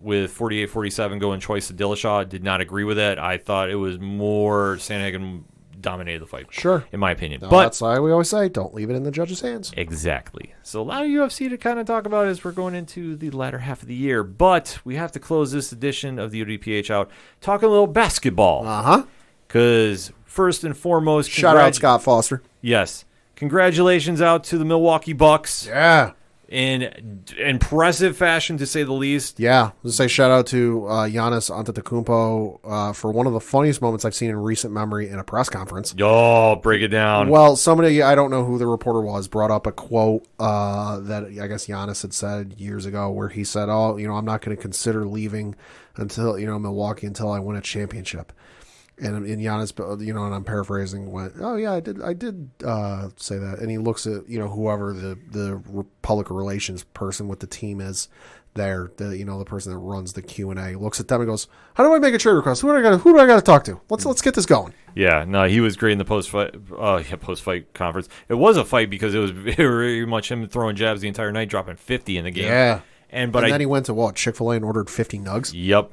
with 48-47 going choice to Dillashaw. Did not agree with it. I thought it was more Sandhagen dominated the fight. Sure. In my opinion. No, but that's why we always say, don't leave it in the judge's hands. Exactly. So a lot of UFC to kind of talk about as we're going into the latter half of the year. But we have to close this edition of the ODPH out talking a little basketball. Uh-huh. Because first and foremost, Shout out Scott Foster. Yes. Congratulations out to the Milwaukee Bucks. Yeah. In impressive fashion, to say the least. Yeah. Let's say shout out to Giannis Antetokounmpo for one of the funniest moments I've seen in recent memory in a press conference. Yo, break it down. Well, somebody, I don't know who the reporter was, brought up a quote that I guess Giannis had said years ago where he said, I'm not going to consider leaving until, Milwaukee until I win a championship. And Giannis, and I'm paraphrasing, went, "Oh yeah, I did say that." And he looks at whoever the public relations person with the team is there, the person that runs the Q&A, looks at them and goes, "How do I make a trade request? Who do I got to talk to? Let's get this going." Yeah, no, he was great in the post-fight conference. It was a fight because it was very much him throwing jabs the entire night, dropping 50 in the game. Yeah, and then he went to Chick-fil-A and ordered 50 nugs. Yep.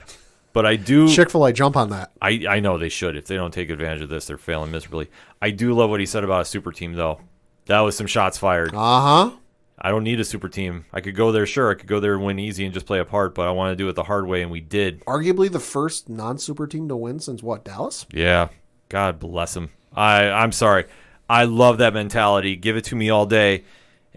But I do... Chick-fil-A, jump on that. I know they should. If they don't take advantage of this, they're failing miserably. I do love what he said about a super team, though. That was some shots fired. Uh-huh. I don't need a super team. I could go there, sure. I could go there and win easy and just play a part, but I want to do it the hard way, and we did. Arguably the first non-super team to win since, Dallas? Yeah. God bless him. I'm sorry. I love that mentality. Give it to me all day.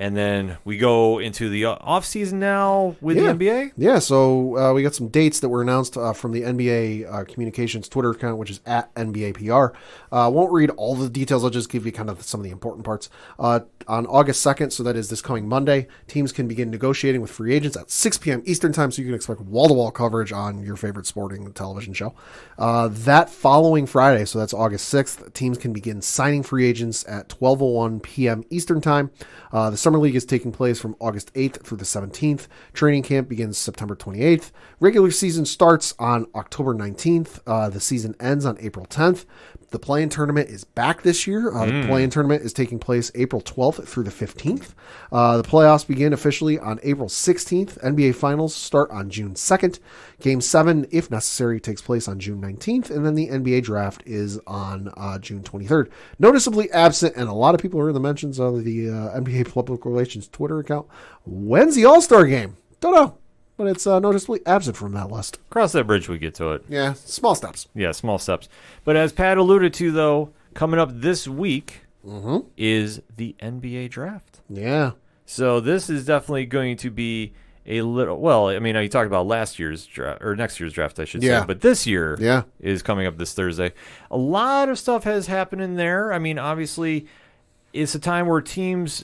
And then we go into the offseason now with the NBA? Yeah, so we got some dates that were announced from the NBA Communications Twitter account, which is at NBAPR. Won't read all the details. I'll just give you kind of some of the important parts. On August 2nd, so that is this coming Monday, teams can begin negotiating with free agents at 6 p.m. Eastern time, so you can expect wall-to-wall coverage on your favorite sporting television show. That following Friday, so that's August 6th, teams can begin signing free agents at 12:01 p.m. Eastern time. The Summer League is taking place from August 8th through the 17th. Training camp begins September 28th. Regular season starts on October 19th. The season ends on April 10th. The play-in tournament is back this year. The play-in tournament is taking place April 12th through the 15th. The playoffs begin officially on April 16th. NBA Finals start on June 2nd. Game 7, if necessary, takes place on June 19th. And then the NBA Draft is on June 23rd. Noticeably absent, and a lot of people are in the mentions of the NBA Public Relations Twitter account. When's the All-Star Game? Don't know. But it's noticeably absent from that list. Cross that bridge, we get to it. Yeah, small steps. Yeah, small steps. But as Pat alluded to, though, coming up this week is the NBA draft. Yeah. So this is definitely going to be a little... Well, I mean, you talked about last year's draft, or next year's draft, I should say. But this year is coming up this Thursday. A lot of stuff has happened in there. I mean, obviously, it's a time where teams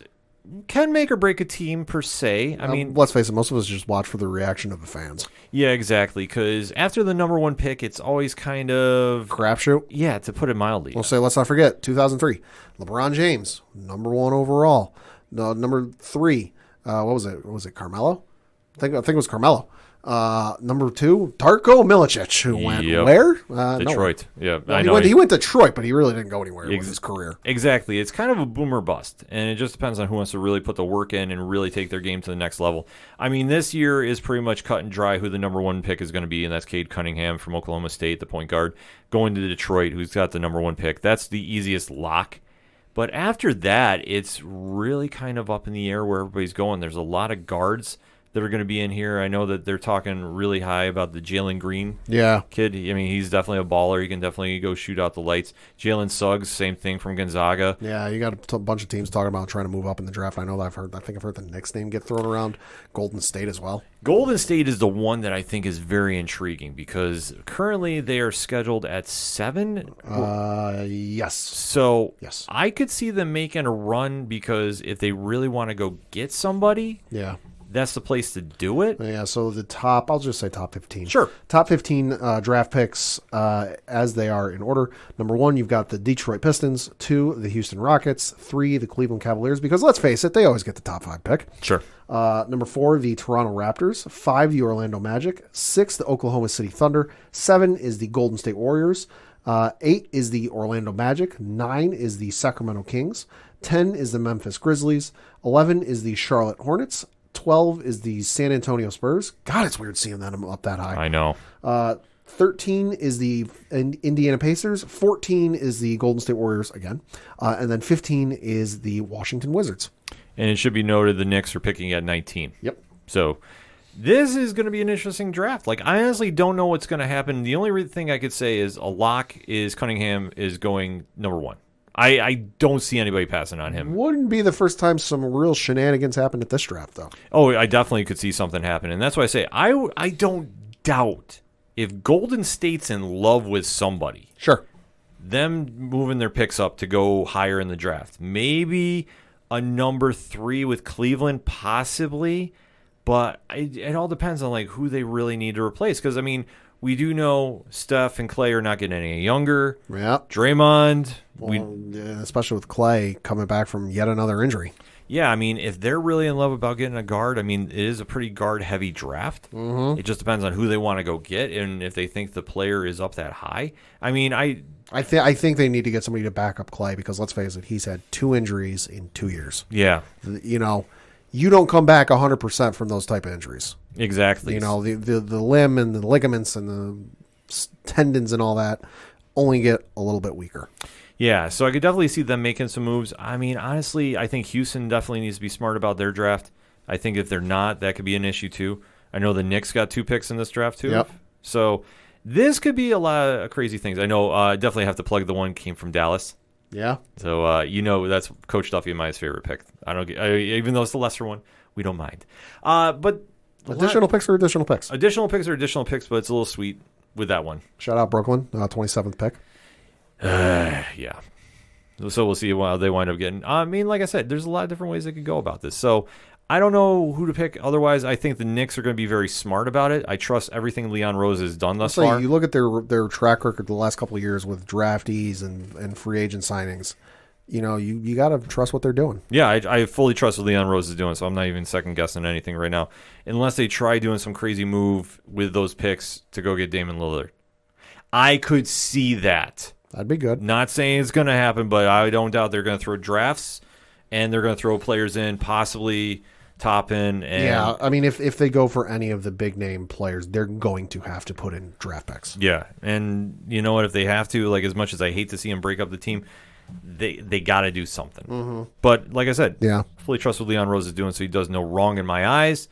can make or break a team per se. I mean, let's face it, most of us just watch for the reaction of the fans. yeah, exactly. Because after the number one pick, it's always kind of Crapshoot. yeah, to put it mildly. We'll say, let's not forget, 2003, LeBron James, number 1 overall. Number 3, what was it? Was it Carmelo? I think it was Carmelo. Number 2, Darko Milicic, who went where? Detroit. Nowhere. Yeah, I know. He went to Detroit, but he really didn't go anywhere with his career. Exactly. It's kind of a boomer bust, and it just depends on who wants to really put the work in and really take their game to the next level. I mean, this year is pretty much cut and dry who the number 1 pick is going to be, and that's Cade Cunningham from Oklahoma State, the point guard, going to Detroit, who's got the number 1 pick. That's the easiest lock. But after that, it's really kind of up in the air where everybody's going. There's a lot of guards that are going to be in here. I know that they're talking really high about the Jalen Green kid. I mean, he's definitely a baller. He can definitely go shoot out the lights. Jalen Suggs, same thing from Gonzaga. Yeah, you got a bunch of teams talking about trying to move up in the draft. I know that I think I've heard the Knicks name get thrown around. Golden State as well. Golden State is the one that I think is very intriguing because currently they are scheduled at 7. Yes. So yes. I could see them making a run because if they really want to go get somebody, that's the place to do it. Yeah, so I'll just say top 15. Sure. Top 15 draft picks as they are in order. Number 1, you've got the Detroit Pistons. 2, the Houston Rockets. 3, the Cleveland Cavaliers, because let's face it, they always get the top 5 pick. Sure. Number 4, the Toronto Raptors. 5, the Orlando Magic. 6, the Oklahoma City Thunder. 7 is the Golden State Warriors. 8 is the Orlando Magic. 9 is the Sacramento Kings. 10 is the Memphis Grizzlies. 11 is the Charlotte Hornets. 12 is the San Antonio Spurs. God, it's weird seeing them up that high. I know. 13 is the Indiana Pacers. 14 is the Golden State Warriors again. And then 15 is the Washington Wizards. And it should be noted the Knicks are picking at 19. Yep. So this is going to be an interesting draft. Like, I honestly don't know what's going to happen. The only thing I could say is a lock is Cunningham is going number 1. I don't see anybody passing on him. Wouldn't be the first time some real shenanigans happened at this draft, though. Oh, I definitely could see something happen. And that's why I say I don't doubt if Golden State's in love with somebody. Sure. Them moving their picks up to go higher in the draft. Maybe a number 3 with Cleveland, possibly. But it all depends on like who they really need to replace. Because, I mean, we do know Steph and Clay are not getting any younger. Yeah. Draymond. Especially with Clay coming back from yet another injury. Yeah, I mean, if they're really in love about getting a guard, I mean, it is a pretty guard-heavy draft. Mm-hmm. It just depends on who they want to go get and if they think the player is up that high. I mean, I think they need to get somebody to back up Clay because, let's face it, he's had 2 injuries in 2 years. Yeah. You know, you don't come back 100% from those type of injuries. Exactly. You know, the limb and the ligaments and the tendons and all that only get a little bit weaker. Yeah, so I could definitely see them making some moves. I mean, honestly, I think Houston definitely needs to be smart about their draft. I think if they're not, that could be an issue too. I know the Knicks got 2 picks in this draft too. Yep. So this could be a lot of crazy things. I know I definitely have to plug the one came from Dallas. Yeah. So, that's Coach Duffy and my favorite pick. Even though it's the lesser one, we don't mind. But additional picks are additional picks. Additional picks are additional picks, but it's a little sweet with that one. Shout out Brooklyn, 27th pick. Yeah. So we'll see what they wind up getting. I mean, like I said, there's a lot of different ways they could go about this. So I don't know who to pick. Otherwise, I think the Knicks are going to be very smart about it. I trust everything Leon Rose has done thus far. You look at their track record the last couple of years with draftees and free agent signings. You know, you got to trust what they're doing. Yeah, I fully trust what Leon Rose is doing, so I'm not even second-guessing anything right now. Unless they try doing some crazy move with those picks to go get Damian Lillard. I could see that. That'd be good. Not saying it's going to happen, but I don't doubt they're going to throw drafts, and they're going to throw players in, possibly top in. And yeah, I mean, if they go for any of the big-name players, they're going to have to put in draft picks. Yeah, and you know what? If they have to, like as much as I hate to see them break up the team, they got to do something. Mm-hmm. But like I said, fully trust what Leon Rose is doing, so he does no wrong in my eyes.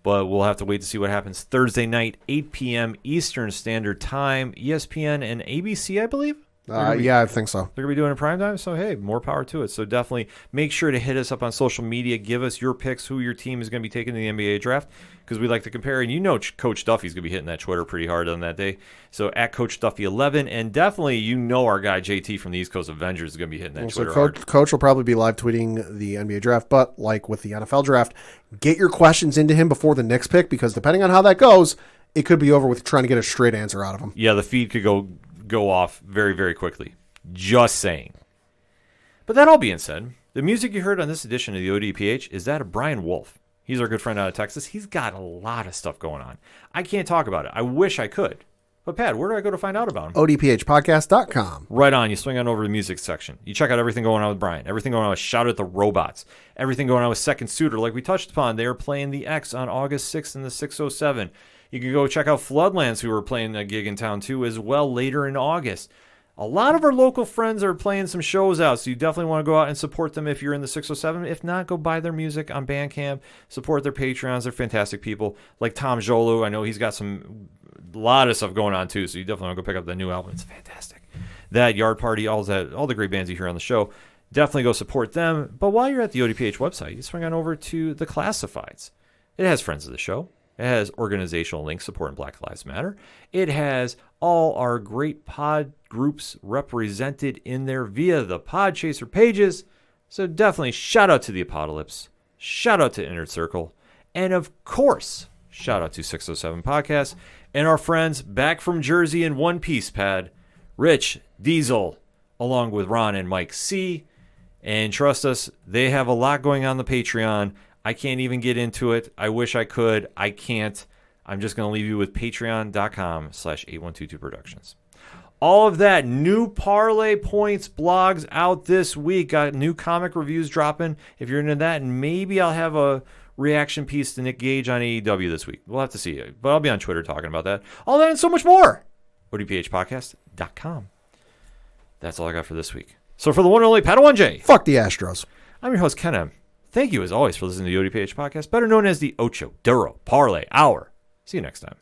But we'll have to wait to see what happens Thursday night, 8 p.m. Eastern Standard Time, ESPN and ABC, I believe. Yeah, I think so. They're going to be doing it in prime time, so hey, more power to it. So definitely make sure to hit us up on social media. Give us your picks, who your team is going to be taking in the NBA draft, because we like to compare. And you know Coach Duffy's going to be hitting that Twitter pretty hard on that day. So at Coach Duffy11, and definitely you know our guy JT from the East Coast Avengers is going to be hitting that Twitter hard. Coach will probably be live tweeting the NBA draft, but like with the NFL draft, get your questions into him before the Knicks pick, because depending on how that goes, it could be over with trying to get a straight answer out of him. Yeah, the feed could go off very, very quickly. Just saying. But that all being said, the music you heard on this edition of the ODPH is that of Bryan Wolf. He's our good friend out of Texas. He's got a lot of stuff going on. I can't talk about it. I wish I could. But Pat, where do I go to find out about him? ODPHpodcast.com. Right on. You swing on over to the music section. You check out everything going on with Bryan. Everything going on with Shout at the Robots. Everything going on with Second Suitor. Like we touched upon, they are playing the X on August 6th in the 607. You can go check out Floodlands, who are playing a gig in town too as well later in August. A lot of our local friends are playing some shows out, so you definitely want to go out and support them if you're in the 607. If not, go buy their music on Bandcamp. Support their Patreons. They're fantastic people. Like Tom Jolu, I know he's got a lot of stuff going on too, so you definitely want to go pick up the new album. It's fantastic. That, Yard Party, all the great bands you hear on the show. Definitely go support them. But while you're at the ODPH website, you swing on over to the Classifieds. It has friends of the show. It has organizational links supporting Black Lives Matter. It has all our great pod groups represented in there via the Podchaser pages. So definitely shout out to the aPODalypse. Shout out to Inner Circle. And of course, shout out to 607 Podcast. And our friends back from Jersey in one piece, Pad. Rich, Diesel, along with Ron and Mike C. And trust us, they have a lot going on the Patreon. I can't even get into it. I wish I could. I can't. I'm just going to leave you with patreon.com/8122productions. All of that, new Parlay Points blogs out this week. Got new comic reviews dropping. If you're into that, and maybe I'll have a reaction piece to Nick Gage on AEW this week. We'll have to see. But I'll be on Twitter talking about that. All that and so much more. ODPHpodcast.com. That's all I got for this week. So for the one and only Padawan J. Fuck the Astros. I'm your host, Ken M. Thank you, as always, for listening to the ODPH podcast, better known as the Ocho Duro Parlay Hour. See you next time.